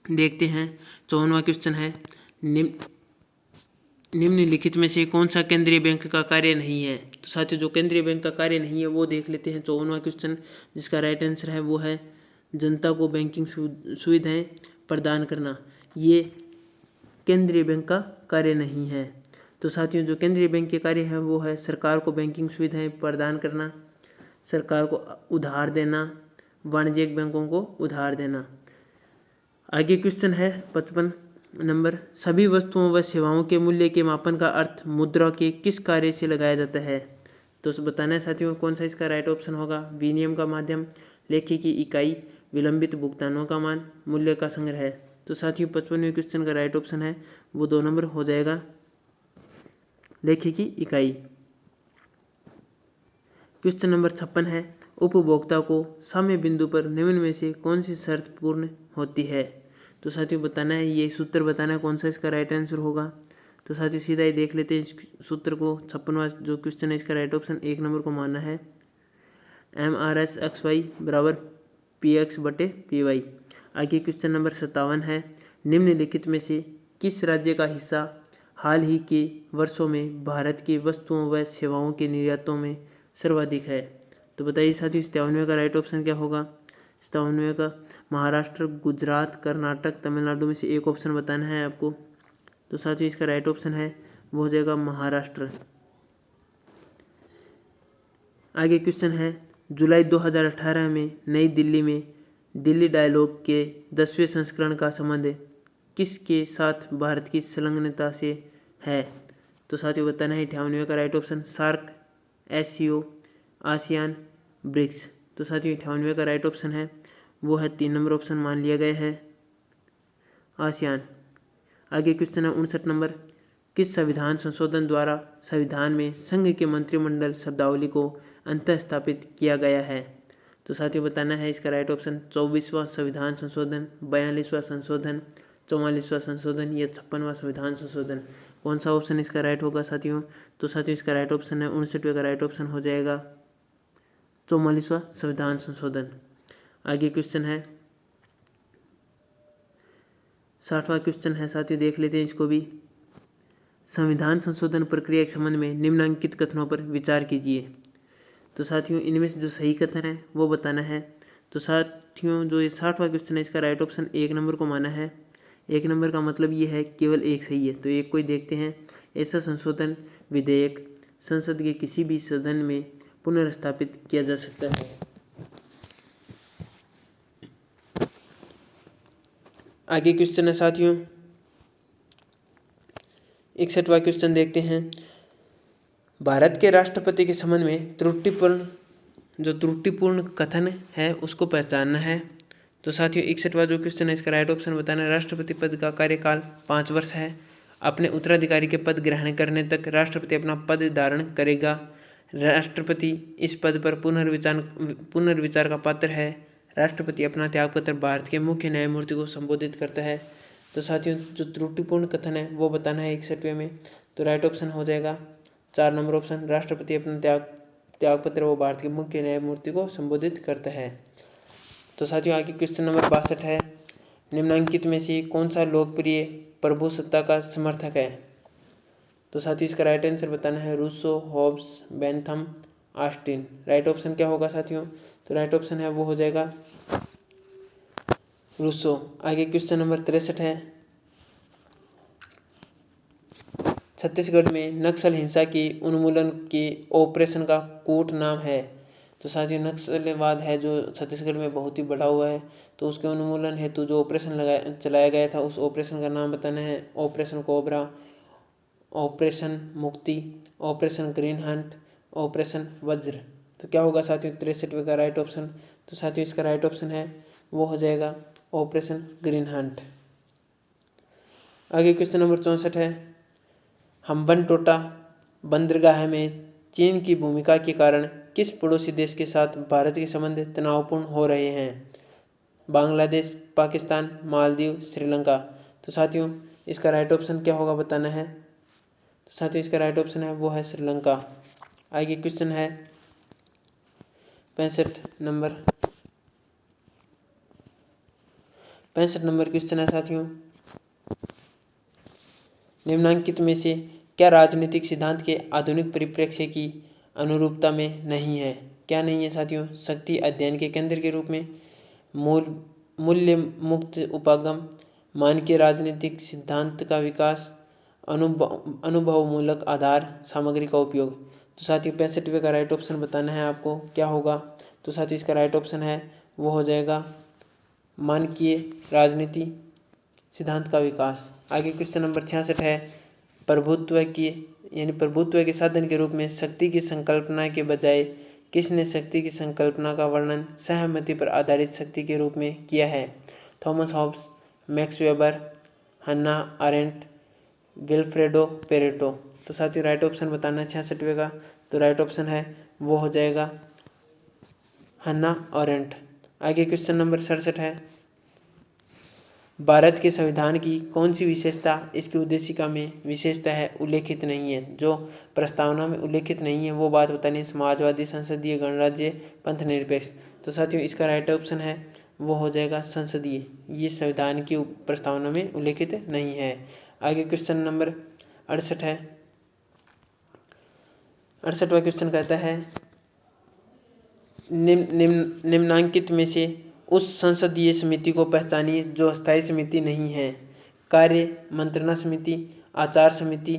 S1: देखते हैं। 54वां क्वेश्चन है, निम्नलिखित में से कौन सा केंद्रीय बैंक का कार्य नहीं है? तो साथियों जो केंद्रीय बैंक का कार्य नहीं है वो देख लेते हैं। 54वां क्वेश्चन जिसका राइट आंसर है वो है जनता को बैंकिंग सुविधाएं प्रदान करना। ये केंद्रीय बैंक का कार्य नहीं है। तो साथियों जो केंद्रीय बैंक के कार्य है वो है सरकार को बैंकिंग सुविधाएं प्रदान करना, सरकार को उधार देना, वाणिज्यिक बैंकों को उधार देना। आगे क्वेश्चन है 55 नंबर, सभी वस्तुओं व सेवाओं के मूल्य के मापन का अर्थ मुद्रा के किस कार्य से लगाया जाता है? तो बताना है साथियों कौन सा इसका राइट ऑप्शन होगा। विनिमय का माध्यम, लेखी की इकाई, विलंबित भुगतानों का मान, मूल्य का संग्रह। तो साथियों 55वें क्वेश्चन का राइट ऑप्शन है वो 2 नंबर हो जाएगा लेखी की इकाई। क्वेश्चन नंबर 56 है, उपभोक्ता को साम्य बिंदु पर निम्न में से कौन सी शर्त पूर्ण होती है? तो साथियों बताना है ये सूत्र बताना है कौन सा इसका राइट आंसर होगा। तो साथियों सीधा ही देख लेते हैं इस सूत्र को। 56वां जो क्वेश्चन है इसका राइट ऑप्शन 1 नंबर को मानना है MRS/XY बराबर PX/PY। आगे क्वेश्चन नंबर 57 है, निम्नलिखित में से किस राज्य का हिस्सा हाल ही के वर्षों में भारत की वस्तुओं व सेवाओं के निर्यातों में सर्वाधिक है? तो बताइए साथियों 57वें का राइट ऑप्शन क्या होगा। 57वें का महाराष्ट्र, गुजरात, कर्नाटक, तमिलनाडु में से एक ऑप्शन बताना है आपको। तो साथियों इसका राइट ऑप्शन है वो हो जाएगा महाराष्ट्र। आगे क्वेश्चन है, जुलाई 2018 में नई दिल्ली में दिल्ली डायलॉग के 10वें संस्करण का संबंध किसके साथ भारत की संलग्नता से है? तो साथियों बताना है 58वें का right option SAARC, SCO, ASEAN, BRICS. तो साथियों 58वें का राइट ऑप्शन है वो है 3 नंबर ऑप्शन मान लिया गया है आसियान। आगे क्वेश्चन है 59 नंबर, किस संविधान संशोधन द्वारा संविधान में संघ के मंत्रिमंडल शब्दावली को अंतः स्थापित किया गया है? तो साथियों बताना है इसका राइट ऑप्शन 24वां संविधान संशोधन, 42वां संशोधन, 44वां संशोधन या 56वां संविधान संशोधन। कौन सा ऑप्शन इसका राइट होगा साथियों? तो साथियों इसका राइट ऑप्शन है 59वें का राइट ऑप्शन हो जाएगा 44वां संविधान संशोधन। आगे क्वेश्चन है 60वां क्वेश्चन है साथियों देख लेते हैं इसको भी। संविधान संशोधन प्रक्रिया के संबंध में निम्नलिखित कथनों पर विचार कीजिए। तो साथियों इनमें से जो सही कथन है वो बताना है। तो साथियों जो ये 60वां क्वेश्चन है इसका राइट ऑप्शन 1 नंबर को माना है। 1 नंबर का मतलब ये है केवल एक सही है। तो एक को ही देखते हैं, ऐसा संशोधन विधेयक संसद के किसी भी सदन में पुनर्स्थापित किया जा सकता है। आगे क्वेश्चन है साथियों 61वां क्वेश्चन देखते हैं। भारत के राष्ट्रपति के संबंध में त्रुटिपूर्ण कथन है उसको पहचानना है। तो साथियों 61वां जो क्वेश्चन है इसका राइट ऑप्शन बताना है। राष्ट्रपति पद का कार्यकाल 5 वर्ष है। अपने उत्तराधिकारी के पद ग्रहण करने तक राष्ट्रपति अपना पद धारण करेगा। राष्ट्रपति इस पद पर पुनर्विचार का पात्र है। राष्ट्रपति अपना त्यागपत्र भारत के मुख्य न्यायमूर्ति को संबोधित करता है। तो साथियों जो त्रुटिपूर्ण कथन है वो बताना है 61वें में। तो राइट ऑप्शन हो जाएगा 4 नंबर ऑप्शन, राष्ट्रपति अपना त्यागपत्र वो भारत के मुख्य न्यायमूर्ति को संबोधित करता है। तो साथियों आगे क्वेश्चन नंबर 62 है। निम्नलिखित में से कौन सा लोकप्रिय प्रभुसत्ता का समर्थक है? तो साथियों इसका राइट आंसर बताना है। Rousseau, Hobbes, Bentham, Austin. Right option क्या होगा साथियों? तो राइट ऑप्शन है वो हो जाएगा रूसो। आगे क्वेश्चन नंबर 63 है। छत्तीसगढ़ में नक्सल हिंसा के उन्मूलन के ऑपरेशन का कोड नाम है। तो साथियों नक्सलवाद है जो छत्तीसगढ़ में बहुत ही बढ़ा हुआ है, तो उसके उन्मूलन हेतु जो ऑपरेशन चलाया गया था उस ऑपरेशन का नाम बताना है। ऑपरेशन कोबरा, ऑपरेशन मुक्ति, ऑपरेशन ग्रीन हंट, ऑपरेशन वज्र। तो क्या होगा साथियों 63वें का राइट ऑप्शन? तो साथियों इसका राइट ऑप्शन है वो हो जाएगा ऑपरेशन ग्रीन हंट। आगे क्वेश्चन नंबर 64 है। हम्बनटोटा बंदरगाह में चीन की भूमिका के कारण किस पड़ोसी देश के साथ भारत के संबंध तनावपूर्ण हो रहे हैं? बांग्लादेश, पाकिस्तान, मालदीव, श्रीलंका। तो साथियों इसका राइट ऑप्शन क्या होगा बताना है। तो साथियों इसका राइट ऑप्शन है वो है श्रीलंका। आगे क्वेश्चन है 65 नंबर क्वेश्चन है साथियों। निम्नलिखित में से क्या राजनीतिक सिद्धांत के आधुनिक परिप्रेक्ष्य की अनुरूपता में नहीं है? क्या नहीं है साथियों? शक्ति अध्ययन के केंद्र के रूप में, मूल्य मुक्त उपागम, मानकीय राजनीतिक सिद्धांत का विकास, अनुभवमूलक आधार सामग्री का उपयोग। तो साथियों 65वें का राइट ऑप्शन बताना है आपको क्या होगा। तो साथियों इसका राइट ऑप्शन है वो हो जाएगा मानकीय राजनीति सिद्धांत का विकास। आगे क्वेश्चन नंबर 66 है। प्रभुत्व के साधन के रूप में शक्ति की संकल्पना के बजाय किसने शक्ति की संकल्पना का वर्णन सहमति पर आधारित शक्ति के रूप में किया है? Thomas Hobbes, Max Weber, Hannah Arendt, Vilfredo Pareto. तो साथियों राइट ऑप्शन बताना है 66वें का। तो राइट ऑप्शन है वो हो जाएगा हन्ना आरेंट। आगे क्वेश्चन नंबर 67 है। भारत के संविधान की कौन सी विशेषता इसकी उद्देशिका में विशेषता है उल्लेखित नहीं है? जो प्रस्तावना में उल्लेखित नहीं है वो बात बतानी है। समाजवादी, संसदीय, गणराज्य, पंथ निरपेक्ष। तो साथियों इसका राइट ऑप्शन है वो हो जाएगा संसदीय। ये संविधान की प्रस्तावना में उल्लेखित नहीं है। आगे क्वेश्चन नंबर 68 है। 68वां क्वेश्चन कहता है निम्नांकित में से उस संसदीय समिति को पहचानिए जो स्थायी समिति नहीं है। कार्य मंत्रणा समिति, आचार समिति,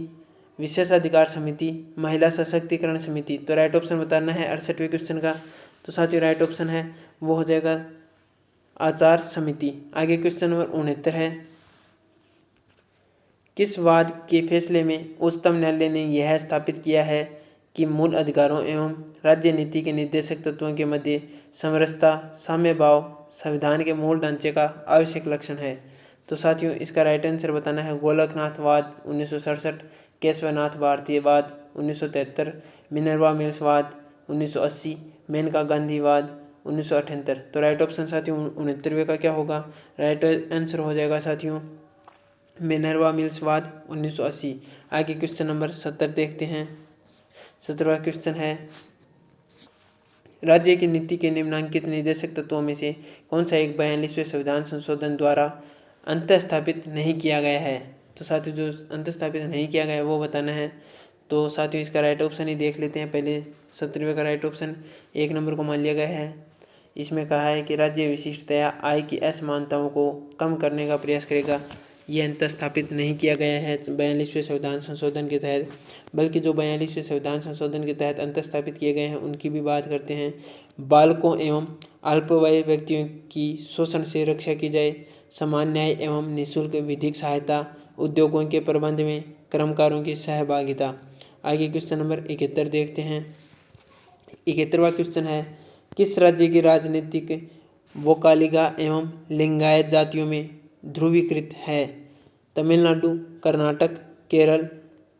S1: विशेषाधिकार समिति, महिला सशक्तिकरण समिति। तो राइट ऑप्शन बताना है 68वें क्वेश्चन का। तो साथियों राइट ऑप्शन है वो हो जाएगा आचार समिति। आगे क्वेश्चन नंबर 69 है। किस वाद के फैसले में उच्चतम न्यायालय ने यह स्थापित किया है कि मूल अधिकारों एवं राज्य नीति के निर्देशक तत्वों के मध्य समरसता, साम्य भाव संविधान के मूल ढांचे का आवश्यक लक्षण है? तो साथियों इसका राइट आंसर बताना है गोलकनाथवाद 1967, केशवनाथ भारतीयवाद 1973, मिनर्वा मिल्स वाद 1980, मेनका गांधीवाद 1978। तो राइट ऑप्शन साथियों 69वें का क्या होगा? राइट आंसर हो जाएगा साथियों मिनर्वा मिल्स वाद 1980। आगे क्वेश्चन नंबर 70 देखते हैं। 17वां क्वेश्चन है। राज्य की नीति के निम्नलिखित निर्देशक तत्वों में से कौन सा एक 42वें संविधान संशोधन द्वारा अंतःस्थापित नहीं किया गया है? तो साथियों जो अंतःस्थापित नहीं किया गया है वो बताना है। तो साथियों इसका राइट ऑप्शन ही देख लेते हैं पहले। 17वें का राइट ऑप्शन 1 नंबर को मान लिया गया है। इसमें कहा है कि राज्य विशिष्टतया आय की असमानताओं को कम करने का प्रयास करेगा। ये अंतःस्थापित नहीं किया गया है 42वें संविधान संशोधन के तहत, बल्कि जो 42वें संविधान संशोधन के तहत अंतःस्थापित किए गए हैं उनकी भी बात करते हैं। बालकों एवं अल्पवयी व्यक्तियों की शोषण से रक्षा की जाए, समान न्याय एवं निःशुल्क विधिक सहायता, उद्योगों के प्रबंध में कर्मकारों की सहभागिता। आगे क्वेश्चन नंबर 71 देखते हैं। 71वां क्वेश्चन है, किस राज्य की राजनीतिक वोकालिका एवं लिंगायत जातियों में ध्रुवीकृत है? तमिलनाडु, कर्नाटक, केरल,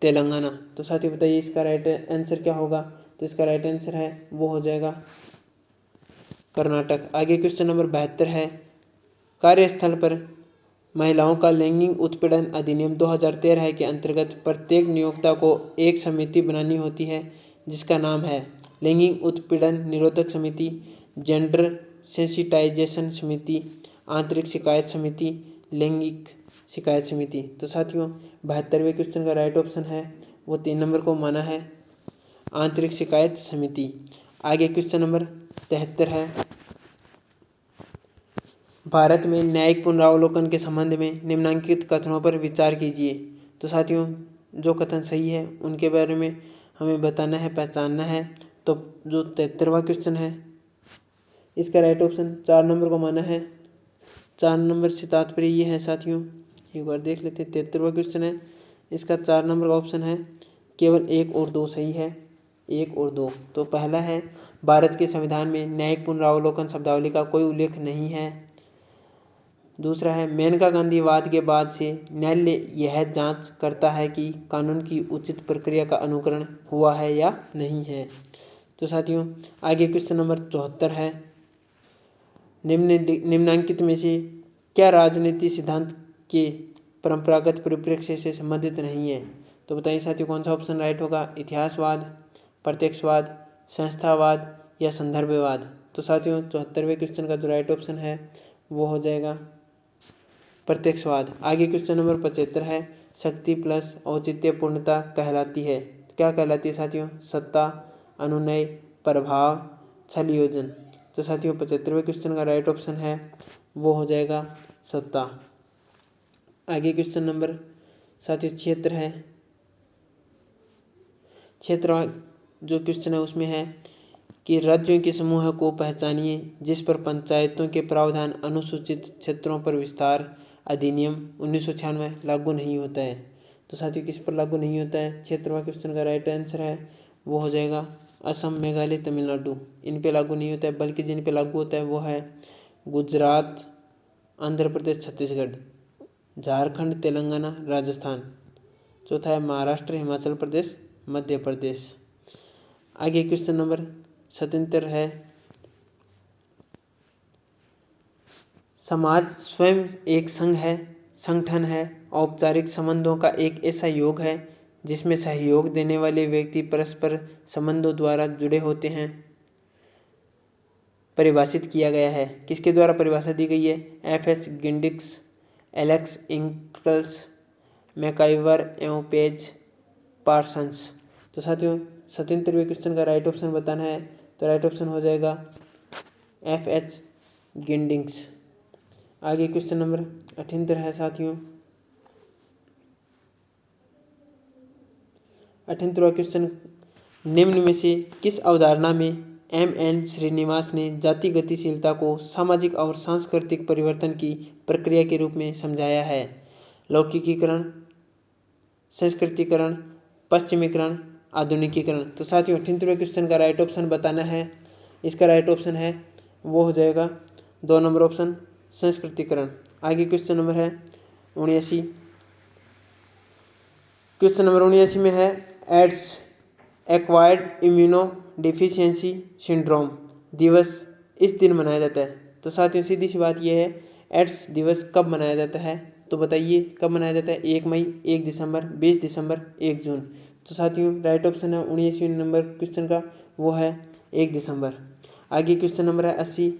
S1: तेलंगाना। तो साथियों बताइए इसका राइट आंसर क्या होगा? तो इसका राइट आंसर है वो हो जाएगा कर्नाटक। आगे क्वेश्चन नंबर 72 है, कार्यस्थल पर महिलाओं का लैंगिक उत्पीड़न अधिनियम 2013 के अंतर्गत प्रत्येक नियोक्ता को एक समिति बनानी होती है जिसका नाम है लैंगिक उत्पीड़न निरोधक समिति, जेंडर सेंसिटाइजेशन समिति, आंतरिक शिकायत समिति, लैंगिक शिकायत समिति। तो साथियों 72वें क्वेश्चन का राइट ऑप्शन है वो 3 नंबर को माना है, आंतरिक शिकायत समिति। आगे क्वेश्चन नंबर 73 है, भारत में न्यायिक पुनरावलोकन के संबंध में निम्नलिखित कथनों पर विचार कीजिए। तो साथियों जो कथन सही है उनके बारे में हमें बताना है, पहचानना है। तो जो 73वां क्वेश्चन है इसका राइट ऑप्शन 4 नंबर को माना है। 4 नंबर से तात्पर्य ये है साथियों, एक बार देख लेते हैं। 73वां क्वेश्चन है, इसका 4 नंबर का ऑप्शन है केवल 1 और 2 सही है, 1 और 2। तो पहला है, भारत के संविधान में न्यायिक पुनरावलोकन शब्दावली का कोई उल्लेख नहीं है। दूसरा है, मेनका गांधी वाद के बाद से न्यायालय यह जांच करता है कि कानून की उचित प्रक्रिया का अनुकरण हुआ है या नहीं है। तो साथियों आगे क्वेश्चन नंबर 74 है, निम्नलिखित में से क्या राजनीति सिद्धांत के परंपरागत परिप्रेक्ष्य से संबंधित नहीं है? तो बताइए साथियों कौन सा ऑप्शन राइट होगा? इतिहासवाद, प्रत्यक्षवाद, संस्थावाद या संदर्भवाद। तो साथियों 74वें क्वेश्चन का जो राइट ऑप्शन है वो हो जाएगा प्रत्यक्षवाद। आगे क्वेश्चन नंबर 75 है, शक्ति प्लस औचित्य पूर्णता कहलाती है, क्या कहलाती है साथियों? सत्ता, अनुनय, प्रभाव, छल योजन। तो साथियों 75वें क्वेश्चन का राइट ऑप्शन है वो हो जाएगा सत्ता। आगे क्वेश्चन नंबर साथियों 76 है, 76वां जो क्वेश्चन है उसमें है कि राज्यों के समूह को पहचानिए जिस पर पंचायतों के प्रावधान अनुसूचित क्षेत्रों पर विस्तार अधिनियम 1996 लागू नहीं होता है। तो साथियों किस पर लागू नहीं होता है? 76वां क्वेश्चन का राइट आंसर है वो हो जाएगा असम, मेघालय, तमिलनाडु, इन पे लागू नहीं होता है, बल्कि जिन पे लागू होता है वो है गुजरात, आंध्र प्रदेश, छत्तीसगढ़, झारखंड, तेलंगाना, राजस्थान। चौथा है महाराष्ट्र, हिमाचल प्रदेश, मध्य प्रदेश। आगे क्वेश्चन नंबर 77 है, समाज स्वयं एक संघ है, संगठन है, औपचारिक संबंधों का एक ऐसा योग है जिसमें सहयोग देने वाले व्यक्ति परस्पर संबंधों द्वारा जुड़े होते हैं। परिभाषित किया गया है, किसके द्वारा परिभाषा दी गई है? F.H. गिंडिक्स, एलेक्स इंकल्स, मैकाइवर एवं पेज पार्सन्स। तो साथियों 77वें क्वेश्चन का राइट ऑप्शन बताना है, तो राइट ऑप्शन हो जाएगा F.H. गिंडिक्स। आगे क्वेश्चन नंबर 78 है साथियों, 78वां क्वेश्चन, निम्न में से किस अवधारणा में M.N. श्रीनिवास ने जाति गतिशीलता को सामाजिक और सांस्कृतिक परिवर्तन की प्रक्रिया के रूप में समझाया है? लौकिकीकरण, संस्कृतिकरण, पश्चिमीकरण, आधुनिकीकरण। तो साथियों 78वें क्वेश्चन का राइट ऑप्शन बताना है, इसका राइट ऑप्शन है वो हो जाएगा 2 नंबर ऑप्शन, संस्कृतिकरण। आगे क्वेश्चन नंबर है 79, क्वेश्चन नंबर 79 में है, ads acquired immuno deficiency syndrome दिवस इस दिन मनाया जाता है। तो साथियों सीधी सी बात यह है, एड्स दिवस कब मनाया जाता है? तो बताइए कब मनाया जाता है? 1 मई, 1 दिसंबर, 20 दिसंबर, 1 जून। तो साथियों राइट ऑप्शन है 79 नंबर क्वेश्चन का वो है 1 दिसंबर। आगे क्वेश्चन नंबर है 80,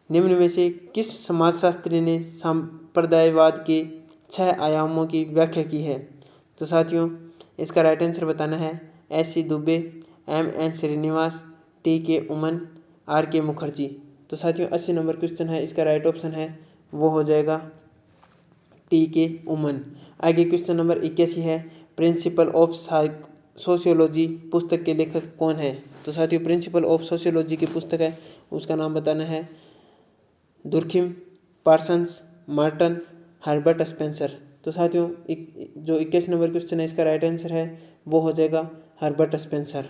S1: निम्न में से किस समाजशास्त्री ने सांप्रदायवाद के 6 आयामों की व्याख्या की है? तो साथियों इसका राइट आंसर बताना है, S.C. Dubey, M.N. Srinivas, T.K. उमन, R.K. मुखर्जी। तो साथियों 80 नंबर क्वेश्चन है, इसका राइट ऑप्शन है वो हो जाएगा T.K. उमन। आगे क्वेश्चन नंबर 81 है, प्रिंसिपल ऑफ सोशियोलॉजी पुस्तक के लेखक कौन है? तो साथियों प्रिंसिपल ऑफ सोशियोलॉजी की पुस्तक है उसका नाम बताना है, Durkheim, Parsons, Marton Herbert Spencer. तो साथियों जो 21 नंबर क्वेश्चन है इसका राइट आंसर है वो हो जाएगा Herbert Spencer.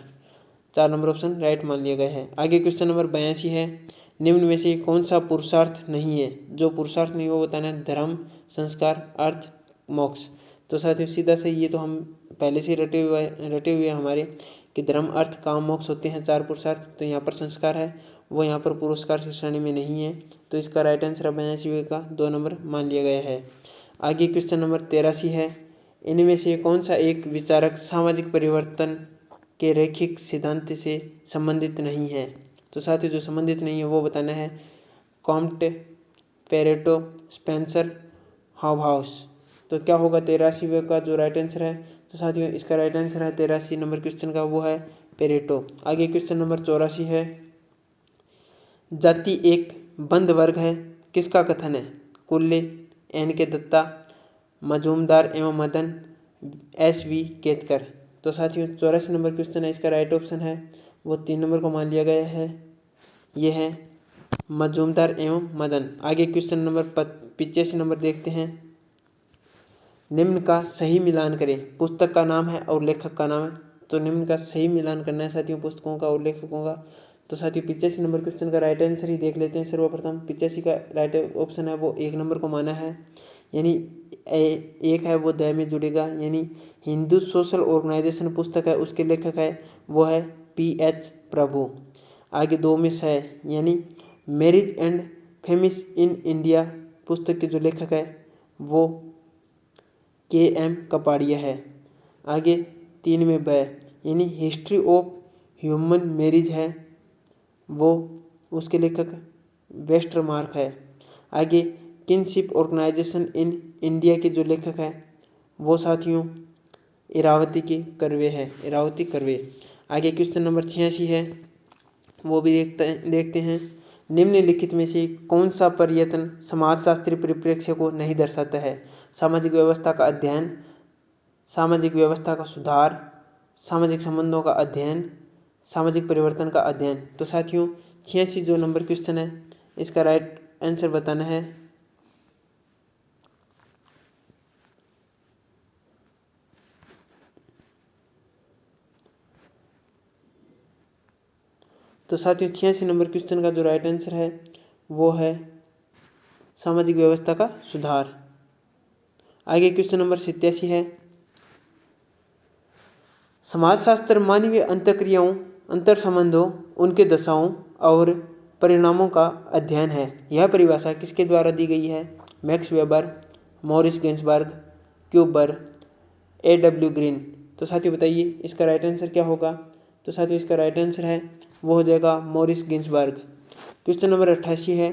S1: 4 number option right मान लिया गया है। आगे क्वेश्चन नंबर 82 है, निम्न में से कौन सा पुरुषार्थ नहीं है? जो पुरुषार्थ नहीं वो बताना है, धर्म, संस्कार, अर्थ, मोक्ष। तो साथियों सीधा से ये तो हम पहले से रटे हुए हमारे कि धर्म, अर्थ, काम, मोक्ष होते हैं 4 पुरुषार्थ। तो यहाँ पर संस्कार है वो यहाँ पर पुरस्कार की श्रेणी में नहीं है, तो इसका राइट आंसर 82 का 2 नंबर मान लिया गया है। आगे क्वेश्चन नंबर 83 है, इनमें से कौन सा एक विचारक सामाजिक परिवर्तन के रैखिक सिद्धांत से संबंधित नहीं है? तो साथियों जो संबंधित नहीं है वो बताना है, कॉम्टे, पेरेटो, स्पेंसर, हॉबहाउस। तो क्या होगा 83वें का जो राइट आंसर है? तो साथियों इसका राइट आंसर है 83 नंबर क्वेश्चन का वो है पेरेटो। आगे क्वेश्चन नंबर 84 है, जाति एक बंद वर्ग है, किसका कथन है? कुल्ले, एन के दत्ता, मजूमदार एवं मदन, SV केतकर। तो साथियों 84 नंबर क्वेश्चन है इसका राइट ऑप्शन है वो 3 नंबर को मान लिया गया है, ये है मजूमदार एवं मदन। आगे क्वेश्चन नंबर 85 नंबर देखते हैं, निम्न का सही मिलान करें। पुस्तक का नाम है और लेखक का नाम है, तो निम्न का सही मिलान करना है साथियों पुस्तकों का और लेखकों का। तो साथियों 85 नंबर क्वेश्चन का राइट आंसर ही देख लेते हैं। सर्वप्रथम 85 का राइट ऑप्शन है वो 1 नंबर को माना है, यानी एक है वो द में जुड़ेगा, यानी हिंदू सोशल ऑर्गेनाइजेशन पुस्तक है उसके लेखक है वो है PH प्रभु। आगे 2 में है, यानी मैरिज एंड फेमिस इन इंडिया पुस्तक के जो लेखक है वो KM कपाड़िया है। आगे 3 में यानी हिस्ट्री ऑफ ह्यूमन मैरिज है वो उसके लेखक वेस्टरमार्क है। आगे किनशिप ऑर्गेनाइजेशन इन इंडिया के जो लेखक है वो साथियों इरावती कर्वे। आगे क्वेश्चन नंबर 86 है वो भी देखते हैं, निम्नलिखित में से कौन सा पर्यटन समाजशास्त्रीय परिप्रेक्ष्य को नहीं दर्शाता है? सामाजिक व्यवस्था का अध्ययन, सामाजिक व्यवस्था का सुधार, सामाजिक संबंधों का अध्ययन, सामाजिक परिवर्तन का अध्ययन। तो साथियों 86 जो नंबर क्वेश्चन है इसका राइट आंसर बताना है तो साथियों 86 नंबर क्वेश्चन का जो राइट आंसर है वो है सामाजिक व्यवस्था का सुधार। आगे क्वेश्चन नंबर 87 है, समाजशास्त्र मानवीय अंतःक्रियाओं, अंतर संबंधों, उनके दशाओं और परिणामों का अध्ययन है। यह परिभाषा किसके द्वारा दी गई है? Max weber, Morris Ginsberg, क्यूबर, AW green. तो साथियों बताइए इसका राइट आंसर क्या होगा? तो साथियों इसका राइट आंसर है वो हो जाएगा मॉरिस गिन्सबर्ग। क्वेश्चन नंबर 88 है,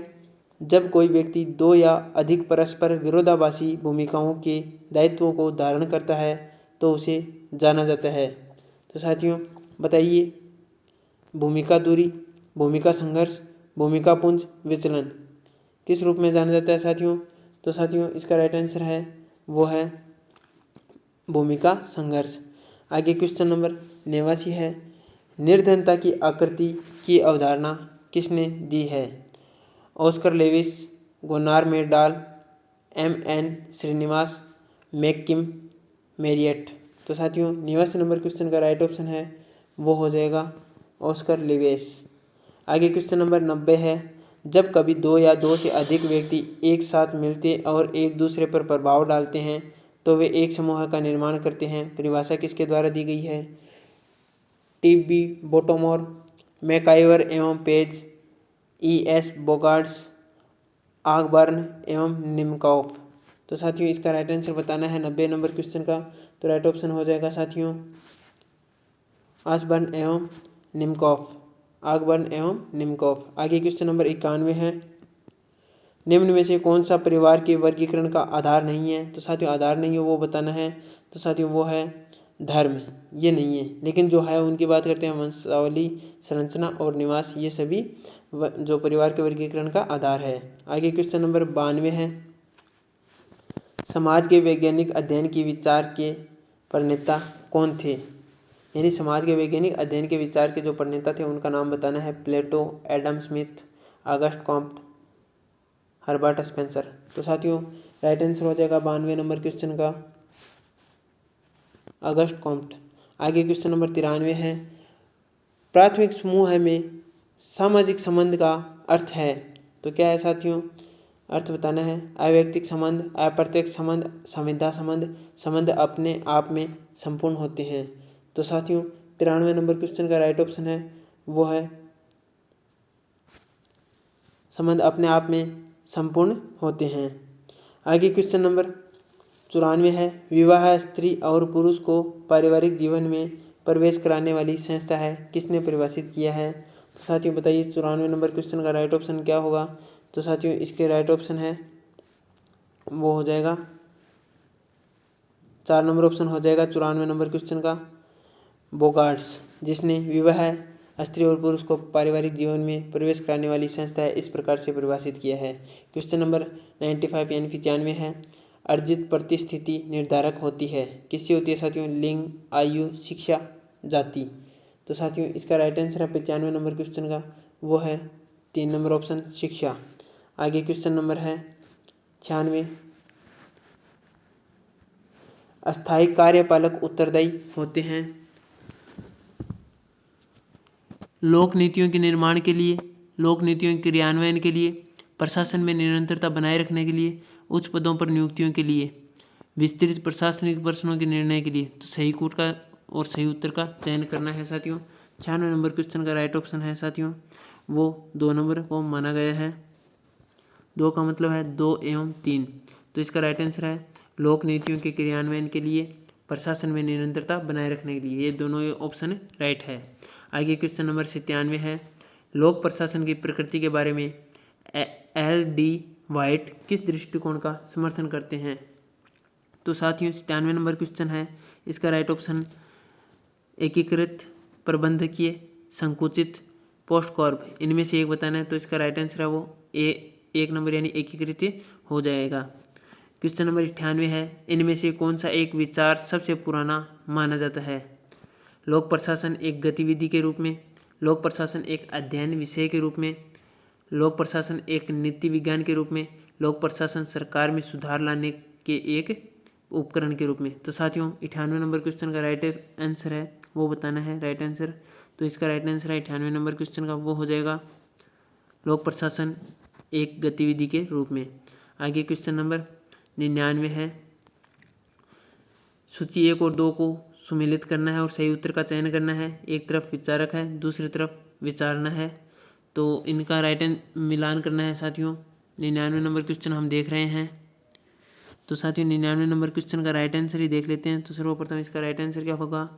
S1: जब कोई व्यक्ति 2 या अधिक परस्पर विरोधाभासी भूमिकाओं के दायित्वों को धारण करता है तो उसे जाना जाता है। तो साथियों बताइए भूमिका दूरी, भूमिका संघर्ष, भूमिका पुंज, विचलन किस रूप में जाना जाता है साथियों? तो साथियों इसका राइट आंसर है वो है भूमिका संघर्ष। आगे क्वेश्चन नंबर 89 है, निर्धनता की आकृति की अवधारणा किसने दी है? Oscar Levi's, गोनार मेरडाल, MN Srinivas, मैकिम Marriott. तो साथियों 89 नंबर क्वेश्चन का राइट ऑप्शन है वो हो जाएगा ऑस्कर लेविस। आगे क्वेश्चन नंबर 90 है, जब कभी 2 या 2 से अधिक व्यक्ति एक साथ मिलते और एक दूसरे पर प्रभाव डालते हैं तो वे एक समूह का निर्माण करते हैं। परिभाषा किसके द्वारा दी गई है? TB बोटोमोर, मैकाइवर एवं पेज, ES बोगार्ड्स, आगबर्न एवं निमकॉफ। तो साथियों इसका राइट आंसर बताना है 90 नंबर क्वेश्चन का। तो राइट ऑप्शन हो जाएगा साथियों आगबर्न एवं निमकॉफ। आगे क्वेश्चन नंबर 91 है, निम्न में से कौन सा परिवार के वर्गीकरण का आधार नहीं है? तो साथियों आधार नहीं है वो बताना है। तो साथियों वो है धर्म, ये नहीं है, लेकिन जो है उनकी बात करते हैं वंशावली, संरचना और निवास, ये सभी जो परिवार के वर्गीकरण का आधार है। आगे क्वेश्चन नंबर 92 है, समाज के वैज्ञानिक अध्ययन के विचार के प्रणेता कौन थे? यानी समाज के वैज्ञानिक अध्ययन के विचार के जो प्रणेता थे उनका नाम बताना है। Plato, Adam Smith, Auguste Comte, Herbert Spencer. तो साथियों राइट आंसर हो जाएगा 92 नंबर क्वेश्चन का अगस्ट कॉम्ट। आगे क्वेश्चन नंबर 93 है, प्राथमिक समूह में सामाजिक संबंध का अर्थ है। तो क्या है साथियों, अर्थ बताना है। अवैयक्तिक संबंध, अप्रत्यक्ष संबंध, संविदा संबंध, संबंध अपने आप में संपूर्ण होते हैं। तो साथियों 93 नंबर क्वेश्चन का राइट ऑप्शन है वो है संबंध अपने आप में संपूर्ण होते हैं। आगे क्वेश्चन नंबर 94 है, विवाह स्त्री और पुरुष को पारिवारिक जीवन में प्रवेश कराने वाली संस्था है, किसने परिभाषित किया है। तो साथियों बताइए 94 नंबर क्वेश्चन का राइट ऑप्शन क्या होगा। तो साथियों इसके राइट ऑप्शन है वो हो जाएगा 4 नंबर ऑप्शन हो जाएगा 94 नंबर क्वेश्चन का बोगार्ड्स, जिसने विवाह स्त्री और पुरुष को पारिवारिक जीवन में प्रवेश कराने वाली संस्था है इस प्रकार से परिभाषित किया है। क्वेश्चन नंबर 95 यानी 95 है, अर्जित प्रतिस्थिति निर्धारक होती है, किससे होती है साथियों, लिंग, आयु, शिक्षा, जाति। तो साथियों इसका राइट आंसर है 95 नंबर क्वेश्चन का वो है 3 नंबर ऑप्शन शिक्षा। आगे क्वेश्चन नंबर है 96, अस्थायी कार्यपालक उत्तरदायी होते हैं लोक नीतियों के निर्माण के लिए, लोक नीतियों के क्रियान्वयन के लिए, प्रशासन में निरंतरता बनाए रखने के लिए, उच्च पदों पर नियुक्तियों के लिए, विस्तृत प्रशासनिक प्रश्नों के निर्णय के लिए। तो सही कूट का और सही उत्तर का चयन करना है साथियों। 96 नंबर क्वेश्चन का राइट ऑप्शन है साथियों वो 2 नंबर को माना गया है। 2 का मतलब है 2 एवं 3। तो इसका राइट आंसर है लोक नीतियों के क्रियान्वयन के लिए, प्रशासन में निरंतरता बनाए रखने के लिए, ये दोनों ऑप्शन राइट है। आगे क्वेश्चन नंबर 97 है, लोक प्रशासन की प्रकृति के बारे में LD वाइट किस दृष्टिकोण का समर्थन करते हैं। तो साथियों 97 नंबर क्वेश्चन है, इसका राइट ऑप्शन एकीकृत, प्रबंधकीय, संकुचित, पोस्ट कॉर्प, इनमें से एक बताना है। तो इसका राइट आंसर है वो एक नंबर यानी एकीकृत हो जाएगा। क्वेश्चन नंबर 98 है, इनमें से कौन सा एक विचार सबसे पुराना माना जाता है। लोक प्रशासन एक गतिविधि के रूप में, लोक प्रशासन एक अध्ययन विषय के रूप में, लोक प्रशासन एक नीति विज्ञान के रूप में, लोक प्रशासन सरकार में सुधार लाने के एक उपकरण के रूप में। तो साथियों 98 नंबर क्वेश्चन का राइट आंसर है वो बताना है राइट आंसर। तो इसका राइट आंसर है 98 नंबर क्वेश्चन का वो हो जाएगा लोक प्रशासन एक गतिविधि के रूप में। आगे क्वेश्चन नंबर 99 है, सूची 1 और 2 को सुमेलित करना है और सही उत्तर का चयन करना है। एक तरफ विचारक है, दूसरी तरफ विचारना है, तो इनका राइट मिलान करना है साथियों। 99 नंबर क्वेश्चन हम देख रहे हैं। तो साथियों 99 नंबर क्वेश्चन का राइट आंसर ही देख लेते हैं। तो सर्वप्रथम इसका राइट आंसर क्या होगा,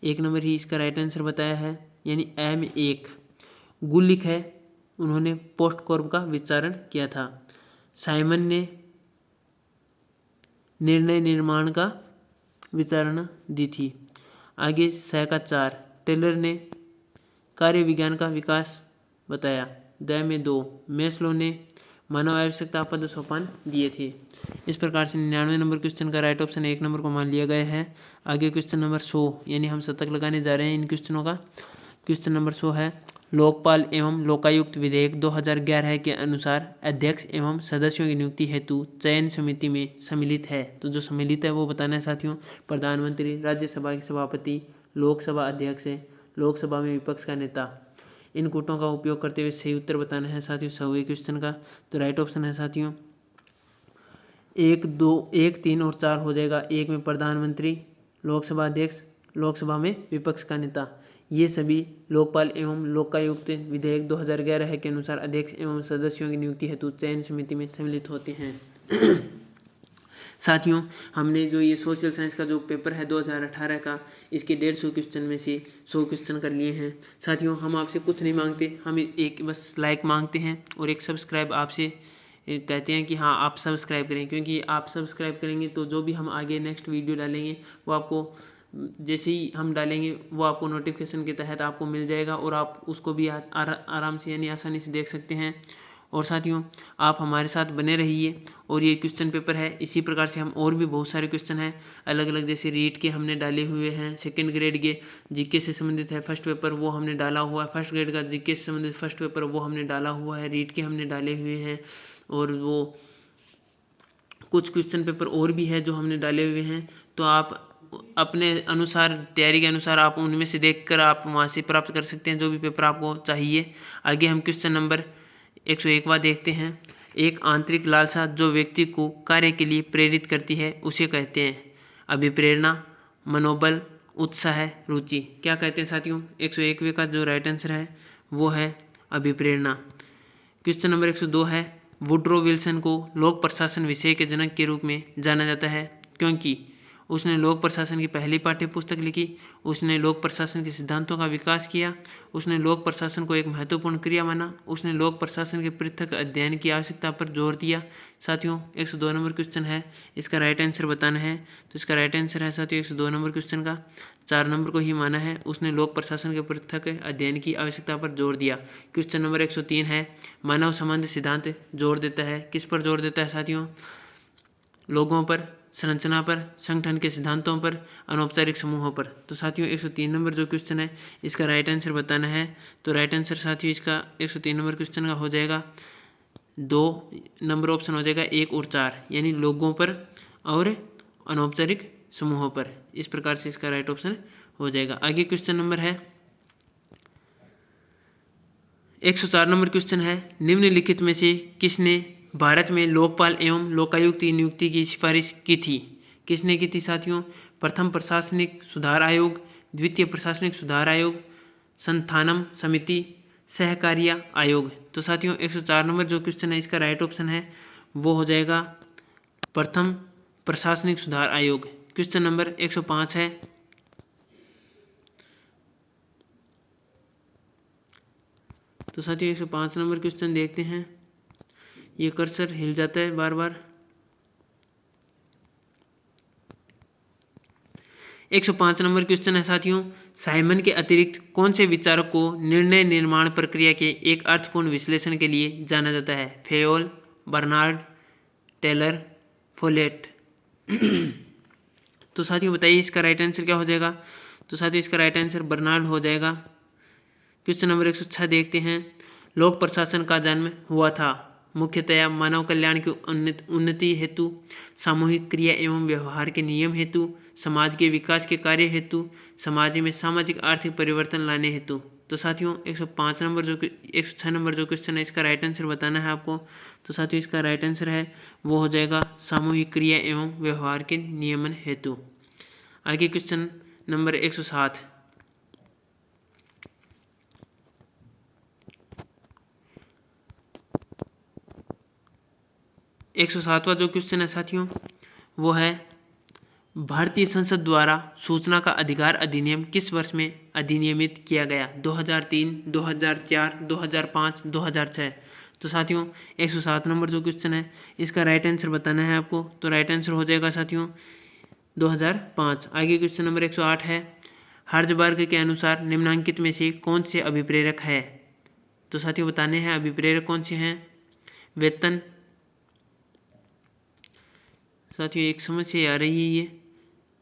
S1: 1 नंबर ही इसका राइट आंसर बताया है, यानी M1 गुलिक है, उन्होंने पोस्ट कॉर्प का विचारण किया था। साइमन ने निर्णय निर्माण का विचारणा दी थी। आगे 6 का 4, टेलर ने कार्य विज्ञान का विकास बताया। 2 में 2, मेस्लो ने मानव आवश्यकता पद सोपान दिए थे। इस प्रकार से 99 नंबर क्वेश्चन का राइट ऑप्शन 1 नंबर को मान लिया गया है। आगे क्वेश्चन नंबर 100 यानी हम शतक लगाने जा रहे हैं इन क्वेश्चनों का। क्वेश्चन नंबर 100 है, लोकपाल एवं लोकायुक्त विधेयक 2011 के अनुसार अध्यक्ष एवं सदस्यों की नियुक्ति हेतु चयन समिति में सम्मिलित है। तो जो सम्मिलित है वो बताना है साथियों, प्रधानमंत्री, राज्यसभा के सभापति, लोकसभा अध्यक्ष, लोकसभा में विपक्ष का नेता। इन कूटों का उपयोग करते हुए सही उत्तर बताना है साथियों 100वें क्वेश्चन का। तो राइट ऑप्शन है साथियों 1, 2, 1, 3 और 4 हो जाएगा। 1 में प्रधानमंत्री, लोकसभा अध्यक्ष, लोकसभा में विपक्ष का नेता, ये सभी लोकपाल एवं लोकायुक्त विधेयक 2011 के अनुसार अध्यक्ष एवं सदस्यों की नियुक्ति हेतु चयन समिति में सम्मिलित होते हैं। साथियों हमने जो ये सोशल साइंस का जो पेपर है 2018 का, इसके 150 क्वेश्चन में से 100 क्वेश्चन कर लिए हैं। साथियों हम आपसे कुछ नहीं मांगते, हम एक बस लाइक मांगते हैं और एक सब्सक्राइब आपसे कहते हैं कि हाँ आप सब्सक्राइब करें, क्योंकि आप सब्सक्राइब करेंगे तो जो भी हम आगे नेक्स्ट वीडियो डालेंगे वो आपको जैसे ही हम डालेंगे वो आपको नोटिफिकेशन के तहत आपको मिल जाएगा और आप उसको भी आराम से यानी आसानी से देख सकते हैं। और साथियों आप हमारे साथ बने रहिए। और ये क्वेश्चन पेपर है, इसी प्रकार से हम और भी बहुत सारे क्वेश्चन हैं अलग अलग, जैसे रीट के हमने डाले हुए हैं, सेकंड ग्रेड के जीके से संबंधित है फर्स्ट पेपर वो हमने डाला हुआ है, फर्स्ट ग्रेड का जीके से संबंधित फर्स्ट पेपर वो हमने डाला हुआ है, रीट के हमने डाले हुए हैं। और वो कुछ क्वेश्चन पेपर और भी है जो हमने डाले हुए हैं, तो आप अपने अनुसार, तैयारी के अनुसार आप उनमें से देखकर आप वहाँ से प्राप्त कर सकते हैं जो भी पेपर आपको चाहिए। आगे हम क्वेश्चन नंबर 101वां देखते हैं। एक आंतरिक लालसा जो व्यक्ति को कार्य के लिए प्रेरित करती है उसे कहते हैं अभिप्रेरणा, मनोबल, उत्साह, रुचि। क्या कहते हैं साथियों? 101वें का जो राइट आंसर है वो है अभिप्रेरणा। क्वेश्चन नंबर 102 है, वुड्रो विल्सन को लोक प्रशासन विषय के जनक के रूप में जाना जाता है क्योंकि उसने लोक प्रशासन की पहली पाठ्य पुस्तक लिखी, उसने लोक प्रशासन के सिद्धांतों का विकास किया, उसने लोक प्रशासन को एक महत्वपूर्ण क्रिया माना, उसने लोक प्रशासन के पृथक अध्ययन की आवश्यकता पर जोर दिया। साथियों 102 नंबर क्वेश्चन है, इसका राइट आंसर बताना है। तो इसका राइट आंसर है साथियों 102 नंबर क्वेश्चन का 4 नंबर को ही माना है, उसने लोक प्रशासन के पृथक अध्ययन की आवश्यकता पर जोर दिया। क्वेश्चन नंबर 103 है, मानव संबंध सिद्धांत जोर देता है, किस पर जोर देता है साथियों? लोगों पर, संरचना पर, संगठन के सिद्धांतों पर, अनौपचारिक समूहों पर। तो साथियों 103 नंबर जो क्वेश्चन है इसका राइट आंसर बताना है। तो राइट आंसर साथियों इसका 103 नंबर क्वेश्चन का हो जाएगा 2 नंबर ऑप्शन हो जाएगा 1 और 4, यानी लोगों पर और अनौपचारिक समूहों पर। इस प्रकार से इसका राइट ऑप्शन हो जाएगा। आगे क्वेश्चन नंबर है 104 नंबर क्वेश्चन है, निम्नलिखित में से किसने भारत में लोकपाल एवं लोकायुक्त की नियुक्ति की सिफारिश की थी? किसने की थी साथियों? प्रथम प्रशासनिक सुधार आयोग, द्वितीय प्रशासनिक सुधार आयोग, संस्थानम समिति, सहकारिया आयोग। तो साथियों 104 नंबर जो क्वेश्चन है इसका राइट ऑप्शन है वो हो जाएगा प्रथम प्रशासनिक सुधार आयोग। क्वेश्चन नंबर 105 है, तो साथियों 105 नंबर क्वेश्चन देखते हैं। ये कर्सर हिल जाता है बार बार। 105 नंबर क्वेश्चन है साथियों, साइमन के अतिरिक्त कौन से विचारक को निर्णय निर्माण प्रक्रिया के एक अर्थपूर्ण विश्लेषण के लिए जाना जाता है? Fayol, Barnard, Taylor, Follett. तो साथियों बताइए इसका राइट आंसर क्या हो जाएगा? तो साथियों इसका राइट आंसर बर्नार्ड हो जाएगा। क्वेश्चन नंबर 106 देखते हैं, लोक प्रशासन का जन्म हुआ था मुख्यतया मानव कल्याण की उन्नति हेतु, सामूहिक क्रिया एवं व्यवहार के नियम हेतु, समाज के विकास के कार्य हेतु, समाज में सामाजिक आर्थिक परिवर्तन लाने हेतु। तो साथियों 105 नंबर जो 106 नंबर जो क्वेश्चन है इसका राइट आंसर बताना है आपको। तो साथियों इसका राइट आंसर है वो हो जाएगा सामूहिक क्रिया एवं व्यवहार के नियमन हेतु। आगे क्वेश्चन नंबर 107, 107वां जो क्वेश्चन है साथियों वो है, भारतीय संसद द्वारा सूचना का अधिकार अधिनियम किस वर्ष में अधिनियमित किया गया? 2003, 2004, 2005, 2006। तो साथियों 107 नंबर जो क्वेश्चन है इसका राइट आंसर बताना है आपको। तो राइट आंसर हो जाएगा साथियों 2005। आगे क्वेश्चन नंबर 108 है, हर्जबर्ग के अनुसार निम्नांकित में से कौन से अभिप्रेरक है? तो साथियों बताने हैं अभिप्रेरक कौन से हैं? वेतन। साथियों एक समस्या आ रही है, ये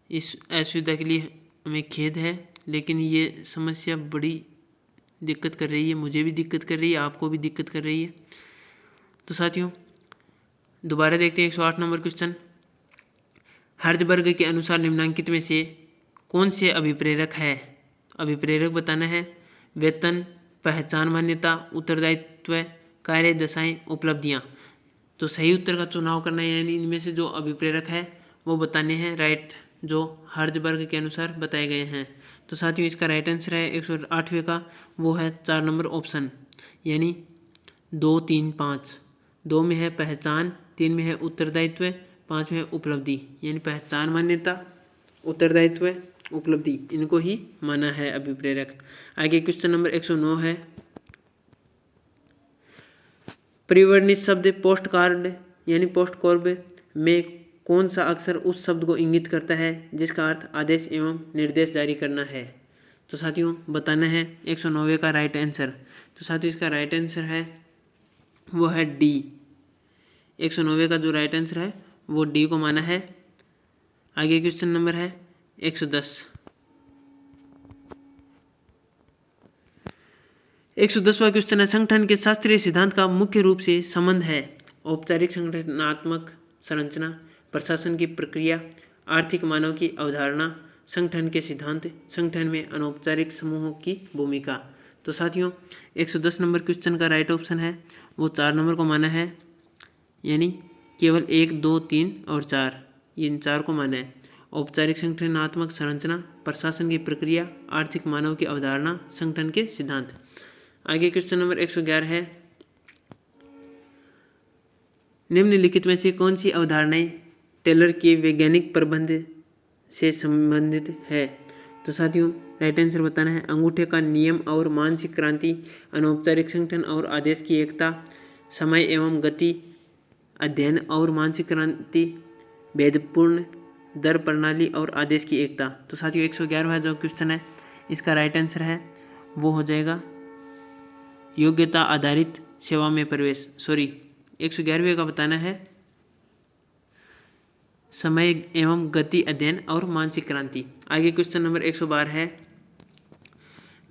S1: इस असुविधा के लिए हमें खेद है, लेकिन ये समस्या बड़ी दिक्कत कर रही है, मुझे भी दिक्कत कर रही है, आपको भी दिक्कत कर रही है। तो साथियों दोबारा देखते हैं 108 नंबर क्वेश्चन, हर्जबर्ग के अनुसार निम्नांकित में से कौन से अभिप्रेरक है? अभिप्रेरक बताना है वेतन, पहचान मान्यता, उत्तरदायित्व, कार्य दशाएं, उपलब्धियां। तो सही उत्तर का चुनाव करना है, यानी इनमें से जो अभिप्रेरक है वो बताने हैं राइट, जो हर्जबर्ग के अनुसार बताए गए हैं। तो साथियों इसका राइट आंसर है 108वें का वो है 4 नंबर ऑप्शन, यानी 2, 3, 5। 2 में है पहचान, 3 में है उत्तरदायित्व, 5 में है उपलब्धि, यानी पहचान मान्यता, उत्तरदायित्व, उपलब्धि, इनको ही माना है अभिप्रेरक। आगे क्वेश्चन नंबर 109 है, परिवर्णित शब्द पोस्ट कार्ड यानी पोस्ट कार्ड में कौन सा अक्षर उस शब्द को इंगित करता है जिसका अर्थ आदेश एवं निर्देश जारी करना है? तो साथियों बताना है 109वें का राइट आंसर। तो साथियों इसका राइट आंसर है वो है डी। 109वें का जो राइट आंसर है वो डी को माना है। आगे क्वेश्चन नंबर है 110। 110वां क्वेश्चन है, संगठन के शास्त्रीय सिद्धांत का मुख्य रूप से संबंध है औपचारिक संगठनात्मक संरचना, प्रशासन की प्रक्रिया, आर्थिक मानव की अवधारणा, संगठन के सिद्धांत, संगठन में अनौपचारिक समूहों की भूमिका। तो साथियों 110 नंबर क्वेश्चन का राइट ऑप्शन है वो 4 नंबर को माना है, यानी केवल 1, 2, 3 और 4, इन 4 को माना है। औपचारिक संगठनात्मक संरचना, प्रशासन की प्रक्रिया, आर्थिक मानव की अवधारणा, संगठन के सिद्धांत। आगे क्वेश्चन नंबर 111 है, निम्नलिखित में से कौन सी अवधारणाएं टेलर के वैज्ञानिक प्रबंध से संबंधित है। तो साथियों राइट आंसर बताना है, अंगूठे का नियम और मानसिक क्रांति, अनौपचारिक संगठन और आदेश की एकता, समय एवं गति अध्ययन और मानसिक क्रांति, भेदपूर्ण दर प्रणाली और आदेश की एकता। तो साथियों 111वां जो क्वेश्चन है इसका राइट आंसर है वो हो जाएगा योग्यता आधारित सेवा में प्रवेश। 111वें का बताना है समय एवं गति अध्ययन और मानसिक क्रांति। आगे क्वेश्चन नंबर 112 है,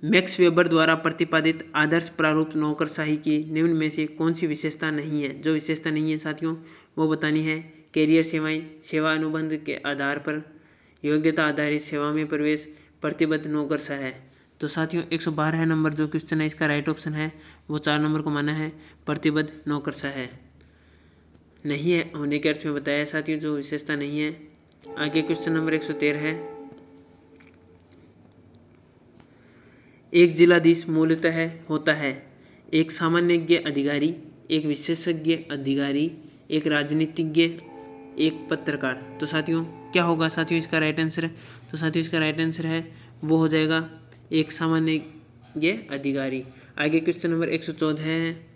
S1: मैक्स वेबर द्वारा प्रतिपादित आदर्श प्रारूप नौकरशाही की निम्न में से कौन सी विशेषता नहीं है। जो विशेषता नहीं है साथियों वो बतानी है, कैरियर सेवाएं, सेवा अनुबंध के आधार पर, योग्यता आधारित सेवा में प्रवेश, प्रतिबद्ध नौकरशाह है। तो साथियों 112 नंबर जो क्वेश्चन है इसका राइट ऑप्शन है वो 4 नंबर को माना है, प्रतिबद्ध नौकरशाह है। नहीं है होने के अर्थ में बताया साथियों, जो विशेषता नहीं है। आगे क्वेश्चन नंबर 113 है, एक जिलाधीश मूलतः होता है एक सामान्यज्ञ अधिकारी, एक विशेषज्ञ अधिकारी, एक राजनीतिज्ञ, एक पत्रकार। तो साथियों क्या होगा साथियों इसका राइट आंसर? तो साथियों इसका राइट आंसर है वो हो जाएगा एक सामान्यज्ञ अधिकारी। आगे क्वेश्चन नंबर 114 है,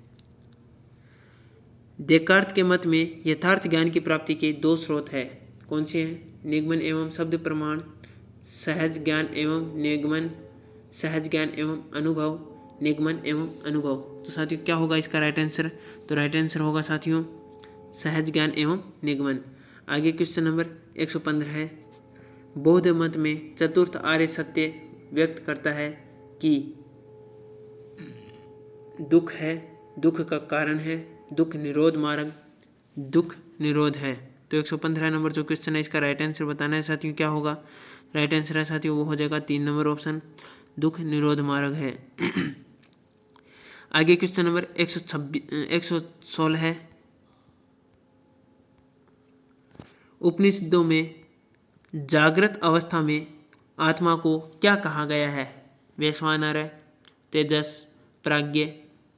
S1: डेकार्त के मत में यथार्थ ज्ञान की प्राप्ति के 2 स्रोत है, कौन से हैं? निगमन एवं शब्द प्रमाण, सहज ज्ञान एवं निगमन, सहज ज्ञान एवं अनुभव, निगमन एवं अनुभव। तो साथियों क्या होगा इसका राइट आंसर? तो राइट आंसर होगा साथियों सहज ज्ञान एवं निगमन। आगे क्वेश्चन नंबर 115 है, बौद्ध मत में चतुर्थ आर्य सत्य व्यक्त करता है कि दुख है, दुख का कारण है, दुख निरोध मार्ग, दुख निरोध है। तो 115 नंबर जो क्वेश्चन है इसका राइट आंसर बताना है साथियों, क्या होगा राइट आंसर है साथियों वो हो जाएगा 3 नंबर ऑप्शन, दुख निरोध मार्ग है। आगे क्वेश्चन नंबर 116 है, उपनिषदों में जागृत अवस्था में आत्मा को क्या कहा गया है? वैश्वानर, तेजस, प्राज्ञ,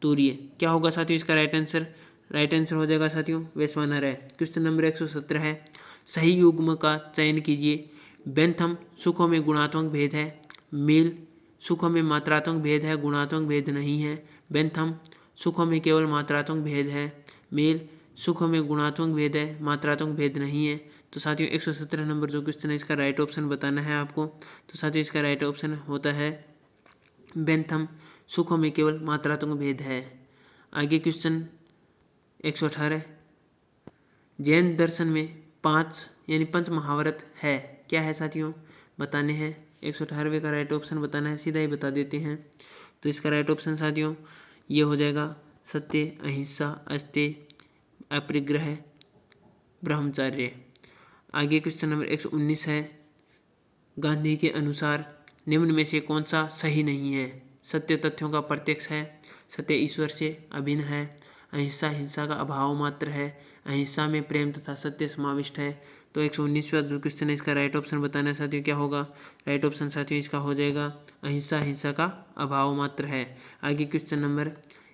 S1: तूर्य। क्या होगा साथियों इसका राइट आंसर? राइट आंसर हो जाएगा साथियों वैश्वानर है। क्वेश्चन नंबर 117 है, सही युग्म का चयन कीजिए। बेंथम, सुखों में गुणात्मक भेद है। मील, सुखों में मात्रात्मक भेद है, गुणात्मक भेद नहीं है। बेंथम, सुखों में केवल मात्रात्मक भेद है। मील, सुखों में गुणात्मक भेद है, मात्रात्मक भेद नहीं है। तो साथियों 117 नंबर जो क्वेश्चन है इसका राइट ऑप्शन बताना है आपको। तो साथियों इसका राइट ऑप्शन होता है बेंथम, सुखों में केवल मात्रात्मक भेद है। आगे क्वेश्चन 118, जैन दर्शन में 5 यानी पंच महाव्रत है, क्या है साथियों बताने हैं। 118वें का राइट ऑप्शन बताना है, सीधा ही बता देते हैं। तो इसका राइट ऑप्शन साथियों ये हो जाएगा सत्य, अहिंसा, अस्तेय, अपरिग्रह, ब्रह्मचर्य। आगे क्वेश्चन नंबर 119 है, गांधी के अनुसार निम्न में से कौन सा सही नहीं है? सत्य तथ्यों का प्रत्यक्ष है, सत्य ईश्वर से अभिन्न है, अहिंसा हिंसा का अभाव मात्र है, अहिंसा में प्रेम तथा सत्य समाविष्ट है। तो 119वां जो क्वेश्चन है इसका राइट ऑप्शन बताना है साथियों, क्या होगा राइट ऑप्शन साथियों इसका हो जाएगा अहिंसा हिंसा का अभाव मात्र है। आगे क्वेश्चन नंबर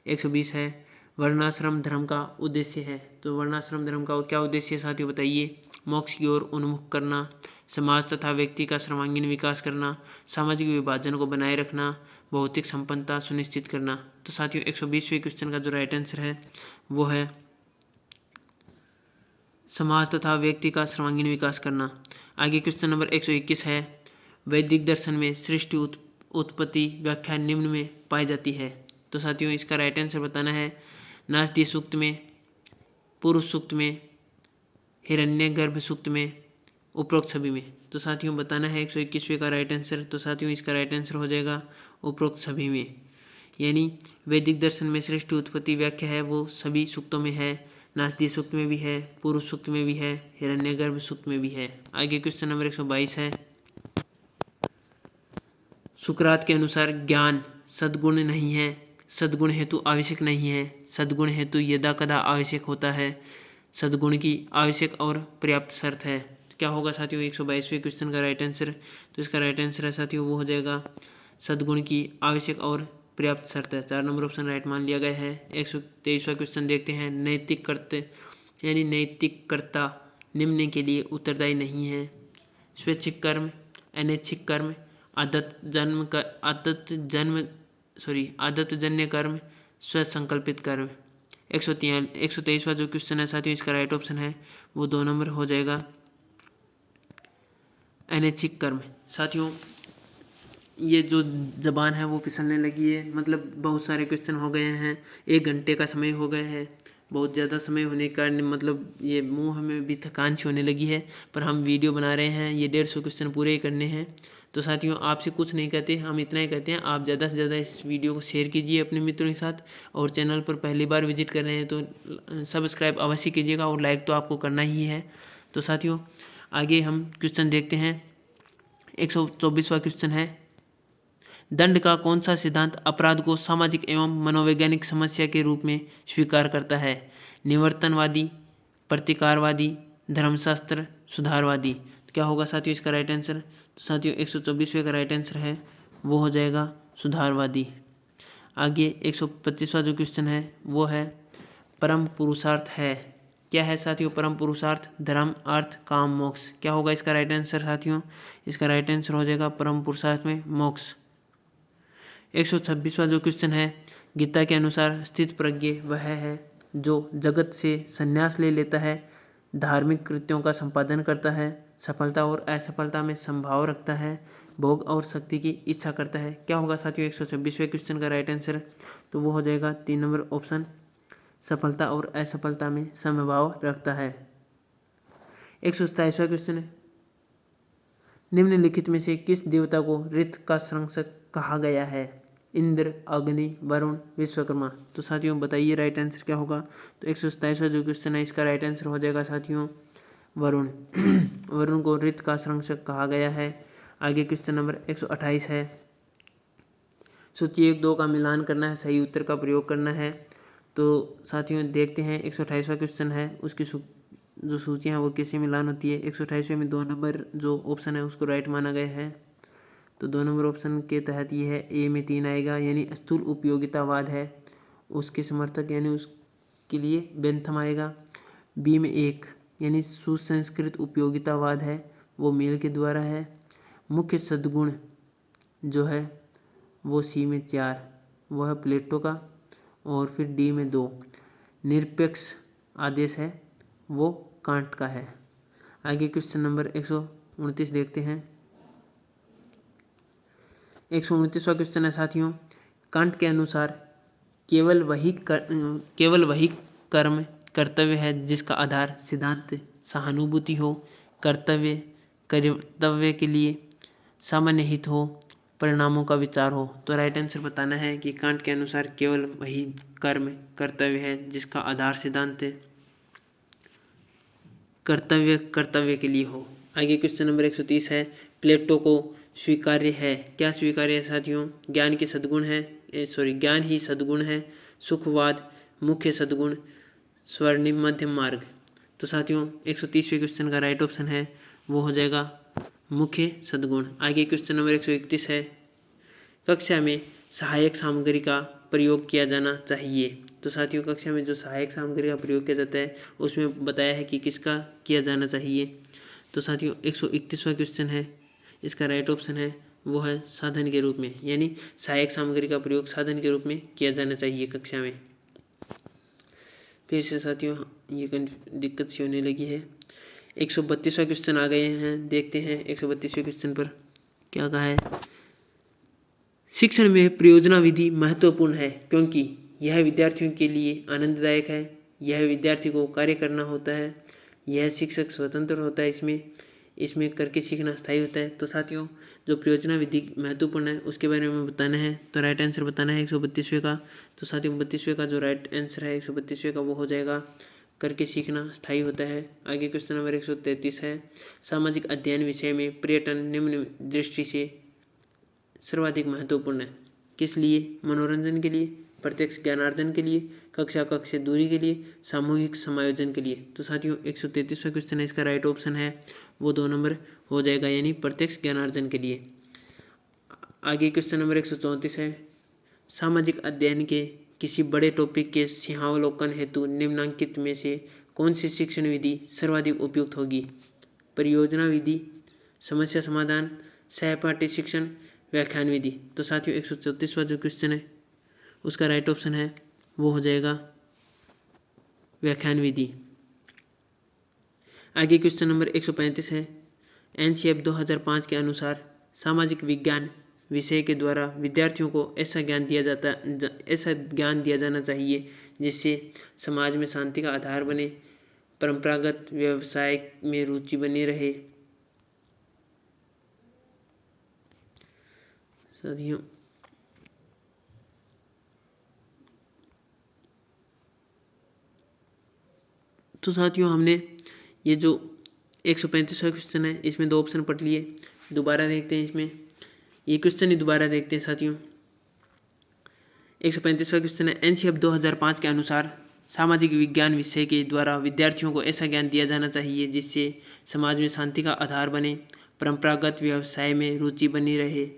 S1: 120 है, वर्णाश्रम धर्म का उद्देश्य है। तो वर्णाश्रम धर्म का क्या उद्देश्य है साथियों बताइए। मोक्ष की ओर उन्मुख करना, समाज तथा व्यक्ति का सर्वांगीण विकास करना, सामाजिक विभाजन को बनाए रखना, भौतिक संपन्नता सुनिश्चित करना। तो साथियों 120वें क्वेश्चन का जो राइट आंसर है वो है समाज तथा व्यक्ति का सर्वांगीण विकास करना। आगे क्वेश्चन नंबर 121 है, वैदिक दर्शन में सृष्टि उत्पत्ति व्याख्या निम्न में पाई जाती है। तो साथियों इसका राइट आंसर बताना है, नास्ति सूक्त में, पुरुष सूक्त में, हिरण्यगर्भ सूक्त में, उपरोक्त सभी में। तो साथियों बताना है 121वें का राइट आंसर। तो साथियों इसका राइट आंसर हो जाएगा उपरोक्त सभी में, यानी वैदिक दर्शन में सृष्टि उत्पत्ति व्याख्या है वो सभी सूक्तों में है, नासदी सूक्त में भी है, पूर्व सूक्त में भी है, हिरण्यगर्भ सूक्त में भी है। आगे क्वेश्चन नंबर 122 है। सुकरात के अनुसार ज्ञान सद्गुण नहीं है, सद्गुण हेतु आवश्यक नहीं है, सद्गुण हेतु यदा कदा आवश्यक होता है, सद्गुण की आवश्यक और पर्याप्त शर्त है। तो क्या होगा साथियों 122वें क्वेश्चन का राइट आंसर? तो इसका राइट आंसर है साथियों वो हो जाएगा सद्गुण की आवश्यक और पर्याप्त शर्त है। 4 नंबर ऑप्शन राइट मान लिया गया है। 123वां क्वेश्चन देखते हैं। नैतिक कर्ता यानी नैतिक कर्ता निम्न के लिए उत्तरदायी नहीं है। स्वैच्छिक कर्म, अनैच्छिक कर्म, आदत जन्य कर्म, स्वसंकल्पित कर्म। 123वां जो क्वेश्चन है साथियों इसका राइट ऑप्शन है वो 2 नंबर हो जाएगा अनैच्छिक कर्म। साथियों ये जो जबान है वो फिसलने लगी है, मतलब बहुत सारे क्वेश्चन हो गए हैं, 1 घंटे का समय हो गया है। बहुत ज़्यादा समय होने के कारण मतलब ये मुंह में भी थकान सी होने लगी है, पर हम वीडियो बना रहे हैं, ये 150 क्वेश्चन पूरे ही करने हैं। तो साथियों आपसे कुछ नहीं कहते, हम इतना ही कहते हैं आप ज़्यादा से ज़्यादा इस वीडियो को शेयर कीजिए अपने मित्रों के साथ, और चैनल पर पहली बार विजिट कर रहे हैं तो सब्सक्राइब अवश्य कीजिएगा, और लाइक तो आपको करना ही है। तो साथियों आगे हम क्वेश्चन देखते हैं। 124वां क्वेश्चन है। दंड का कौन सा सिद्धांत अपराध को सामाजिक एवं मनोवैज्ञानिक समस्या के रूप में स्वीकार करता है? निवर्तनवादी, प्रतिकारवादी, धर्मशास्त्र, सुधारवादी। तो क्या होगा साथियों इसका राइट आंसर? तो साथियों 124वें का राइट आंसर है वो हो जाएगा सुधारवादी। आगे 125वां जो क्वेश्चन है वो है परम पुरुषार्थ है। क्या है साथियों परम पुरुषार्थ? धर्म, अर्थ, काम, मोक्ष। क्या होगा इसका राइट आंसर साथियों? इसका राइट आंसर हो जाएगा परम पुरुषार्थ में मोक्ष। 126वां जो क्वेश्चन है। गीता के अनुसार स्थित प्रज्ञ वह है जो जगत से संन्यास ले लेता है, धार्मिक कृत्यों का संपादन करता है, सफलता और असफलता में संभाव रखता है, भोग और शक्ति की इच्छा करता है। क्या होगा साथियों 126वें क्वेश्चन का राइट आंसर? तो वो हो जाएगा 3 नंबर ऑप्शन, सफलता और असफलता में समभाव रखता है। 127वां क्वेश्चन है। निम्नलिखित में से किस देवता को ऋत का संरक्षक कहा गया है? इंद्र, अग्नि, वरुण, विश्वकर्मा। तो साथियों बताइए राइट आंसर क्या होगा? तो 127वां जो क्वेश्चन है इसका राइट आंसर हो जाएगा साथियों वरुण। वरुण को ऋत का संरक्षक कहा गया है। आगे क्वेश्चन नंबर 128 है। सूची 1-2 का मिलान करना है, सही उत्तर का प्रयोग करना है। तो साथियों देखते हैं 128वां क्वेश्चन है उसकी जो सूचियाँ हैं वो कैसे मिलान होती है। 128वें में 2 नंबर जो ऑप्शन है उसको राइट माना गया है। तो 2 नंबर ऑप्शन के तहत ये है, ए में 3 आएगा यानी स्थूल उपयोगितावाद है, उसके समर्थक यानी उसके लिए बेंथम आएगा। बी में 1 यानी सुसंस्कृत उपयोगितावाद है, वो मिल के द्वारा है। मुख्य सद्गुण जो है वो सी में 4 वो है प्लेटो का, और फिर डी में 2 निरपेक्ष आदेश है वो कांट का है। आगे क्वेश्चन नंबर 129 देखते हैं। 129वां क्वेश्चन है साथियों। कांट के अनुसार केवल वही कर्म कर्तव्य है जिसका आधार सिद्धांत सहानुभूति हो, कर्तव्य के लिए सामान्य हित हो, परिणामों का विचार हो। तो राइट आंसर बताना है कि कांट के अनुसार केवल वही कर्म कर्तव्य है जिसका आधार सिद्धांत कर्तव्य के लिए हो। आगे क्वेश्चन नंबर 130 है। प्लेटो को स्वीकार्य है। क्या स्वीकार्य है साथियों? ज्ञान की सद्गुण है, ज्ञान ही सद्गुण है, सुखवाद, मुख्य सद्गुण, स्वर्णिम मध्यम मार्ग। तो साथियों 130वें क्वेश्चन का राइट ऑप्शन है वो हो जाएगा मुख्य सद्गुण। आगे क्वेश्चन नंबर 131 है। कक्षा में सहायक सामग्री का प्रयोग किया जाना चाहिए। तो साथियों कक्षा में जो सहायक सामग्री का प्रयोग किया जाता है उसमें बताया है कि किसका किया जाना चाहिए। तो साथियों 131वां क्वेश्चन है, इसका राइट ऑप्शन है वो है साधन के रूप में, यानी सहायक सामग्री का प्रयोग साधन के रूप में किया जाना चाहिए कक्षा में। फिर से साथियों ये दिक्कत सी होने लगी है। 132वां क्वेश्चन आ गए हैं, देखते हैं 132वें क्वेश्चन पर क्या कहा है। शिक्षण में प्रयोजना विधि महत्वपूर्ण है क्योंकि यह विद्यार्थियों के लिए आनंददायक है, यह विद्यार्थी को कार्य करना होता है, यह शिक्षक स्वतंत्र होता है, इसमें करके सीखना स्थायी होता है। तो साथियों जो प्रयोजना विधि महत्वपूर्ण है उसके बारे में बताना है, तो राइट आंसर बताना है 132वें का। तो साथियों 32वें का जो राइट आंसर है 132वें का वो हो जाएगा करके सीखना स्थायी होता है। आगे क्वेश्चन नंबर 133 है, सामाजिक अध्ययन विषय में पर्यटन निम्न दृष्टि से सर्वाधिक महत्वपूर्ण है। किस लिए? मनोरंजन के लिए, प्रत्यक्ष ज्ञानार्जन के लिए, कक्षा कक्ष से दूरी के लिए, सामूहिक समायोजन के लिए। तो साथियों 133वां क्वेश्चन है, इसका राइट ऑप्शन है वो 2 नंबर हो जाएगा, यानी प्रत्यक्ष ज्ञानार्जन के लिए। आगे क्वेश्चन नंबर 134 है, सामाजिक अध्ययन के किसी बड़े टॉपिक के सिंहावलोकन हेतु निम्नलिखित में से कौन सी शिक्षण विधि सर्वाधिक उपयुक्त होगी? परियोजना विधि, समस्या समाधान, सहपाठी शिक्षण, व्याख्यान विधि। तो साथियों 134वां जो क्वेश्चन है उसका राइट ऑप्शन है वो हो जाएगा व्याख्यान विधि। आगे क्वेश्चन नंबर 135 है, एनसीएफ 2005 के अनुसार सामाजिक विज्ञान विषय के द्वारा विद्यार्थियों को ऐसा ज्ञान दिया जाना चाहिए जिससे समाज में शांति का आधार बने, परंपरागत व्यवसाय में रुचि बनी रहे। साथियों हमने ये जो 135वां क्वेश्चन है इसमें 2 ऑप्शन पढ़ लिए, दोबारा देखते हैं। इसमें ये क्वेश्चन ही दोबारा देखते हैं साथियों। 135वां क्वेश्चन है, एनसीएफ 2005 के अनुसार सामाजिक विज्ञान विषय के द्वारा विद्यार्थियों को ऐसा ज्ञान दिया जाना चाहिए जिससे समाज में शांति का आधार बने, परंपरागत व्यवसाय में रुचि बनी रहे,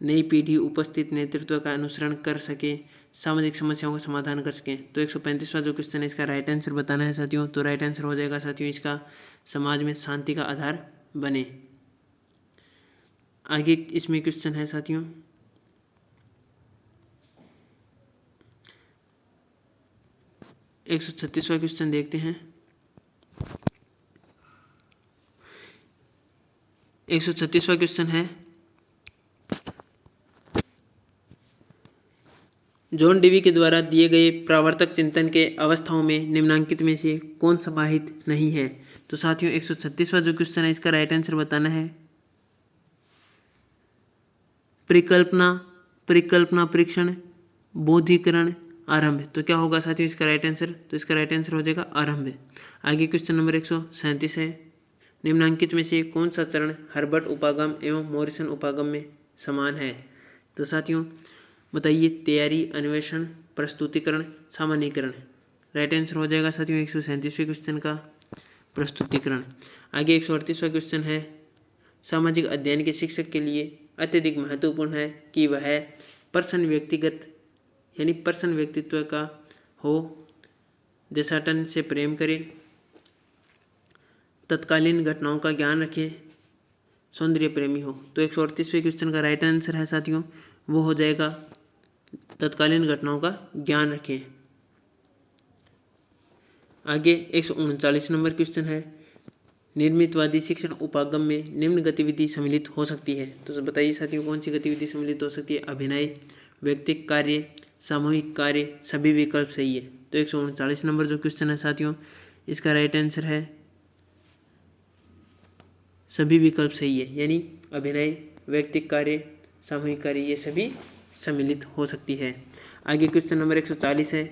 S1: नई पीढ़ी उपस्थित नेतृत्व का अनुसरण कर सके, सामाजिक समस्याओं का समाधान कर सकें। तो 135वां जो क्वेश्चन है इसका राइट आंसर बताना है साथियों। तो राइट आंसर हो जाएगा साथियों इसका, समाज में शांति का आधार बने। आगे इसमें क्वेश्चन है साथियों 136वां क्वेश्चन देखते हैं। 136वां क्वेश्चन है, जॉन डीवी के द्वारा दिए गए प्रवर्तक चिंतन के अवस्थाओं में निम्नलिखित में से कौन समाहित नहीं है? तो साथियों 136वां जो क्वेश्चन है इसका राइट आंसर बताना है परिकल्पना, परीक्षण, बोधिकरण, आरंभ। तो क्या होगा साथियों इसका राइट आंसर? तो इसका राइट आंसर हो जाएगा आरंभ। आगे क्वेश्चन नंबर 137 है, निम्नलिखित में से कौन सा चरण हर्बर्ट उपागम एवं मॉरिसन उपागम में समान है? तो साथियों बताइए, तैयारी, अन्वेषण, प्रस्तुतिकरण, सामान्यीकरण। राइट आंसर हो जाएगा साथियों 137वें क्वेश्चन का प्रस्तुतिकरण। आगे 138वां क्वेश्चन है, सामाजिक अध्ययन के शिक्षक के लिए अत्यधिक महत्वपूर्ण है कि वह पर्सन व्यक्तित्व का हो, देशाटन से प्रेम करे, तत्कालीन घटनाओं का ज्ञान रखे, सौंदर्य प्रेमी हो। तो 138वें क्वेश्चन का राइट आंसर है साथियों वो हो जाएगा तत्कालीन घटनाओं का ज्ञान रखें। आगे 139 नंबर क्वेश्चन है, निर्मितवादी शिक्षण उपागम में निम्न गतिविधि सम्मिलित हो सकती है। तो बताइए साथियों कौन सी गतिविधि सम्मिलित हो सकती है? अभिनय, व्यक्तिगत कार्य, सामूहिक कार्य, सभी विकल्प सही है। तो 139 नंबर जो क्वेश्चन है साथियों इसका राइट आंसर है सभी विकल्प सही है, यानी अभिनय, व्यक्तिगत कार्य, सामूहिक कार्य ये सभी सम्मिलित हो सकती है। आगे क्वेश्चन नंबर 140 है,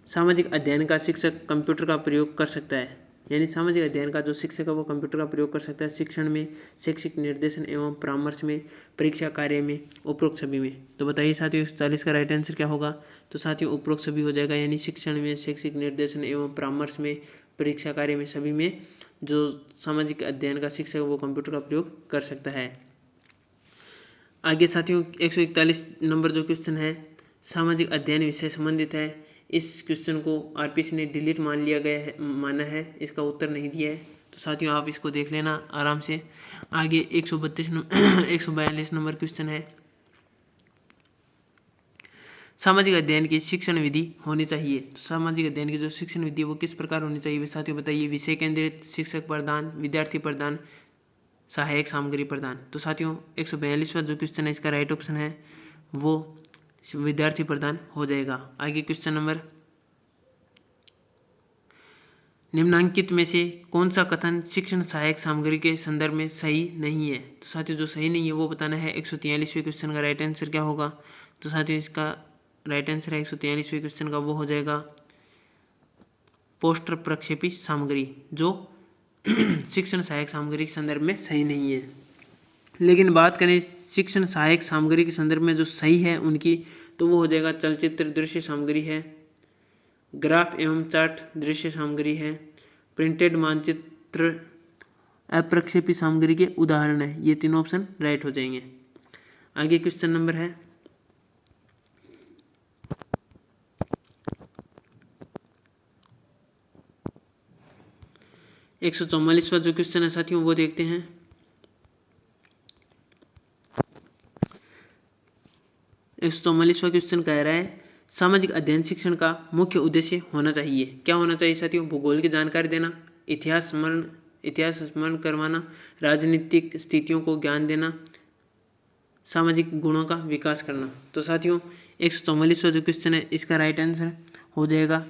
S1: सामाजिक अध्ययन का शिक्षक कंप्यूटर का प्रयोग कर सकता है, यानी सामाजिक अध्ययन का जो शिक्षक है वो कंप्यूटर का प्रयोग कर सकता है शिक्षण में, शैक्षिक निर्देशन एवं परामर्श में, परीक्षा कार्य में, उपरोक्त सभी में। तो बताइए साथियों 140 का राइट आंसर क्या होगा? तो साथियों उपरोक्त सभी हो जाएगा, यानी शिक्षण में, शैक्षिक निर्देशन एवं परामर्श में, परीक्षा कार्य में, सभी में जो सामाजिक अध्ययन का शिक्षक है वो कंप्यूटर का प्रयोग कर सकता है। आगे साथियों 141 नंबर जो क्वेश्चन है सामाजिक अध्ययन विषय संबंधित है, इस क्वेश्चन को आरपीसी ने डिलीट माना है, इसका उत्तर नहीं दिया है। तो साथियों आप इसको देख लेना आराम से। आगे 142 नंबर क्वेश्चन है, सामाजिक अध्ययन की शिक्षण विधि होनी चाहिए। तो सामाजिक अध्ययन की जो शिक्षण विधि है वो किस प्रकार होनी चाहिए साथियों बताइए? विषय केंद्रित, शिक्षक प्रदान, विद्यार्थी प्रदान, सहायक सामग्री प्रदान। तो साथियों 142वां जो क्वेश्चन है इसका राइट ऑप्शन है वो विद्यार्थी प्रदान हो जाएगा। आगे क्वेश्चन नंबर, निम्नलिखित में से कौन सा कथन शिक्षण सहायक सामग्री के संदर्भ में सही नहीं है? तो साथियों जो सही नहीं है वो बताना है। 143वें क्वेश्चन का राइट आंसर क्या होगा? तो साथियों इसका राइट आंसर है 143वें क्वेश्चन का वो हो जाएगा पोस्टर प्रक्षेपी सामग्री, जो शिक्षण सहायक सामग्री के संदर्भ में सही नहीं है। लेकिन बात करें शिक्षण सहायक सामग्री के संदर्भ में जो सही है उनकी, तो वो हो जाएगा चलचित्र दृश्य सामग्री है, ग्राफ एवं चार्ट दृश्य सामग्री है, प्रिंटेड मानचित्र अप्रक्षेपी सामग्री के उदाहरण है। ये तीनों ऑप्शन राइट हो जाएंगे। आगे क्वेश्चन नंबर है 144वां जो क्वेश्चन है साथियों वो देखते हैं। 144वां क्वेश्चन कह रहा है सामाजिक अध्ययन शिक्षण का मुख्य उद्देश्य होना चाहिए। क्या होना चाहिए साथियों? भूगोल की जानकारी देना, इतिहास स्मरण करवाना, राजनीतिक स्थितियों को ज्ञान देना, सामाजिक गुणों का विकास करना। तो साथियों 144वां जो क्वेश्चन है इसका राइट आंसर हो जाएगा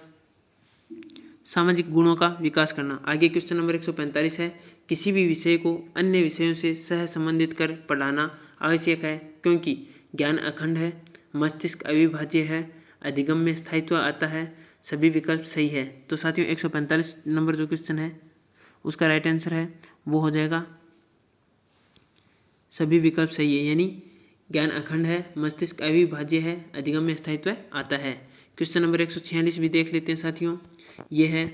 S1: सामाजिक गुणों का विकास करना। आगे क्वेश्चन नंबर 145 है किसी भी विषय को अन्य विषयों से सह संबंधित कर पढ़ाना आवश्यक है क्योंकि ज्ञान अखंड है, मस्तिष्क अविभाज्य है, अधिगम में स्थायित्व आता है, सभी विकल्प सही है। तो साथियों 145 नंबर जो क्वेश्चन है उसका राइट आंसर है वो हो जाएगा सभी विकल्प सही है, यानी ज्ञान अखंड है, मस्तिष्क अविभाज्य है, अधिगम में स्थायित्व आता है। क्वेश्चन नंबर 146 भी देख लेते हैं साथियों। ये है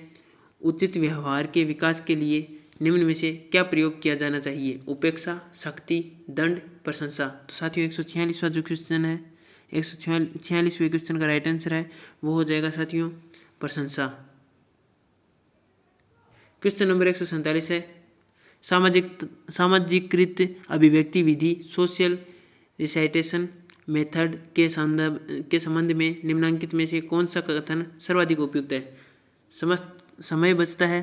S1: उचित व्यवहार के विकास के लिए निम्न में से क्या प्रयोग किया जाना चाहिए? उपेक्षा, शक्ति, दंड, प्रशंसा। तो साथियों 146वां जो क्वेश्चन है 146वें क्वेश्चन का राइट आंसर है वो हो जाएगा साथियों प्रशंसा। क्वेश्चन नंबर 147 है सामाजिकृत अभिव्यक्ति विधि सोशल रिसाइटेशन मेथड के संबंध में निम्नांकित में से कौन सा कथन सर्वाधिक उपयुक्त है? समय बचता है,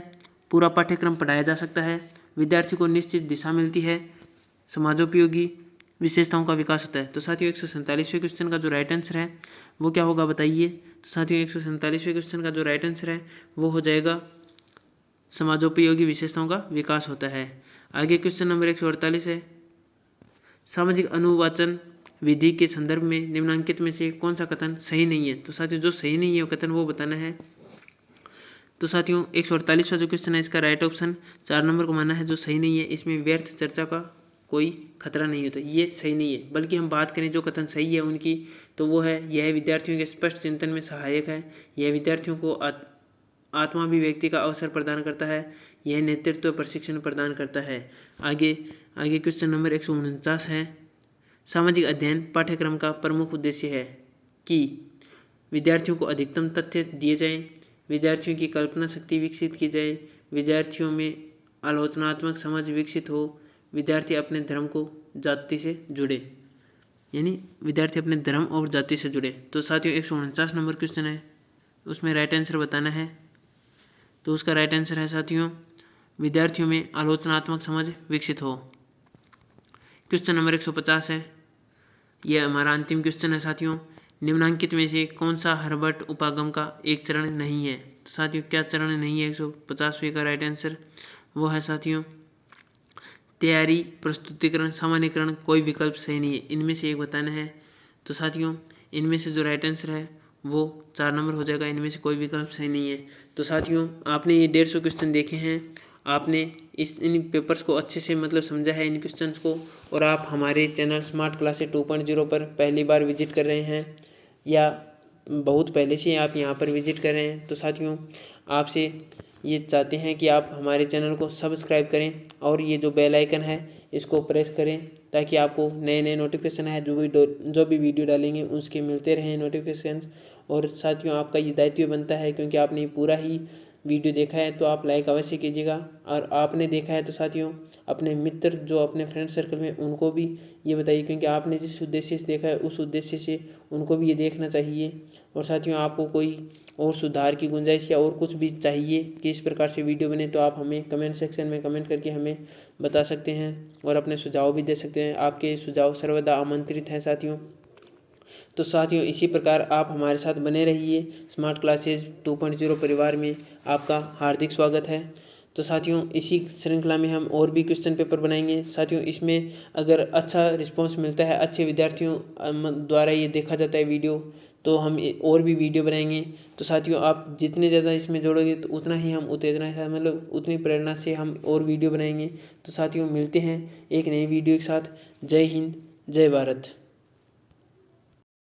S1: पूरा पाठ्यक्रम पढ़ाया जा सकता है, विद्यार्थी को निश्चित दिशा मिलती है, समाजोपयोगी विशेषताओं का विकास होता है। तो साथियों 147वें क्वेश्चन का जो राइट आंसर है वो क्या होगा बताइए? तो साथियों 147वें क्वेश्चन का जो राइट आंसर है वो हो जाएगा समाजोपयोगी विशेषताओं का विकास होता है। आगे क्वेश्चन नंबर 148 है सामाजिक अनुवाचन विधि के संदर्भ में निम्नांकित में से कौन सा कथन सही नहीं है? तो साथियों जो सही नहीं है वो कथन वो बताना है। तो साथियों 148वां जो क्वेश्चन है इसका राइट ऑप्शन 4 नंबर को माना है जो सही नहीं है। इसमें व्यर्थ चर्चा का कोई खतरा नहीं होता, ये सही नहीं है। बल्कि हम बात करें जो कथन सही है उनकी, तो वो है यह विद्यार्थियों के स्पष्ट चिंतन में सहायक है, यह विद्यार्थियों को आत्माभिव्यक्ति का अवसर प्रदान करता है, यह नेतृत्व प्रशिक्षण प्रदान करता है। आगे क्वेश्चन नंबर 149 है सामाजिक अध्ययन पाठ्यक्रम का प्रमुख उद्देश्य है कि विद्यार्थियों को अधिकतम तथ्य दिए जाएं, विद्यार्थियों की कल्पना शक्ति विकसित की जाए, विद्यार्थियों में आलोचनात्मक समझ विकसित हो, विद्यार्थी अपने धर्म को जाति से जुड़े, यानी विद्यार्थी अपने धर्म और जाति से जुड़े। तो साथियों 149 नंबर क्वेश्चन है उसमें राइट आंसर बताना है। तो उसका राइट आंसर है साथियों विद्यार्थियों में आलोचनात्मक समझ विकसित हो। क्वेश्चन नंबर 150 है, यह हमारा अंतिम क्वेश्चन है साथियों। निम्नांकित में से कौन सा हर्बर्ट उपागम का एक चरण नहीं है? तो साथियों क्या चरण नहीं है? 150वें का राइट आंसर वो है साथियों तैयारी, प्रस्तुतिकरण, सामान्यकरण, कोई विकल्प सही नहीं है, इनमें से एक बताना है। तो साथियों इनमें से जो राइट आंसर है वो 4 नंबर हो जाएगा, इनमें से कोई विकल्प सही नहीं है। तो साथियों आपने ये 150 क्वेश्चन देखे हैं, आपने इन पेपर्स को अच्छे से मतलब समझा है इन क्वेश्चंस को, और आप हमारे चैनल स्मार्ट क्लासेस 2.0 पर पहली बार विजिट कर रहे हैं या बहुत पहले से आप यहाँ पर विजिट कर रहे हैं, तो साथियों आपसे ये चाहते हैं कि आप हमारे चैनल को सब्सक्राइब करें और ये जो बेल आइकन है इसको प्रेस करें ताकि आपको नए नए नोटिफिकेशन है जो भी वीडियो डालेंगे उसके मिलते रहें नोटिफिकेशन। और साथियों आपका ये दायित्व बनता है क्योंकि आपने पूरा ही वीडियो देखा है तो आप लाइक अवश्य कीजिएगा, और आपने देखा है तो साथियों अपने मित्र जो अपने फ्रेंड सर्कल में उनको भी ये बताइए, क्योंकि आपने जिस उद्देश्य से देखा है उस उद्देश्य से उनको भी ये देखना चाहिए। और साथियों आपको कोई और सुधार की गुंजाइश या और कुछ भी चाहिए कि इस प्रकार से वीडियो बने तो आप हमें कमेंट सेक्शन में कमेंट करके हमें बता सकते हैं और अपने सुझाव भी दे सकते हैं। आपके सुझाव सर्वदा आमंत्रित हैं साथियों। तो साथियों इसी प्रकार आप हमारे साथ बने रहिए। स्मार्ट क्लासेस 2.0 परिवार में आपका हार्दिक स्वागत है। तो साथियों इसी श्रृंखला में हम और भी क्वेश्चन पेपर बनाएंगे। साथियों इसमें अगर अच्छा रिस्पांस मिलता है, अच्छे विद्यार्थियों द्वारा ये देखा जाता है वीडियो, तो हम और भी वीडियो बनाएंगे। तो साथियों आप जितने ज़्यादा इसमें जोड़ोगे तो उतना ही हम मतलब उतनी प्रेरणा से हम और वीडियो बनाएंगे। तो साथियों मिलते हैं एक नई वीडियो के साथ। जय हिंद, जय भारत।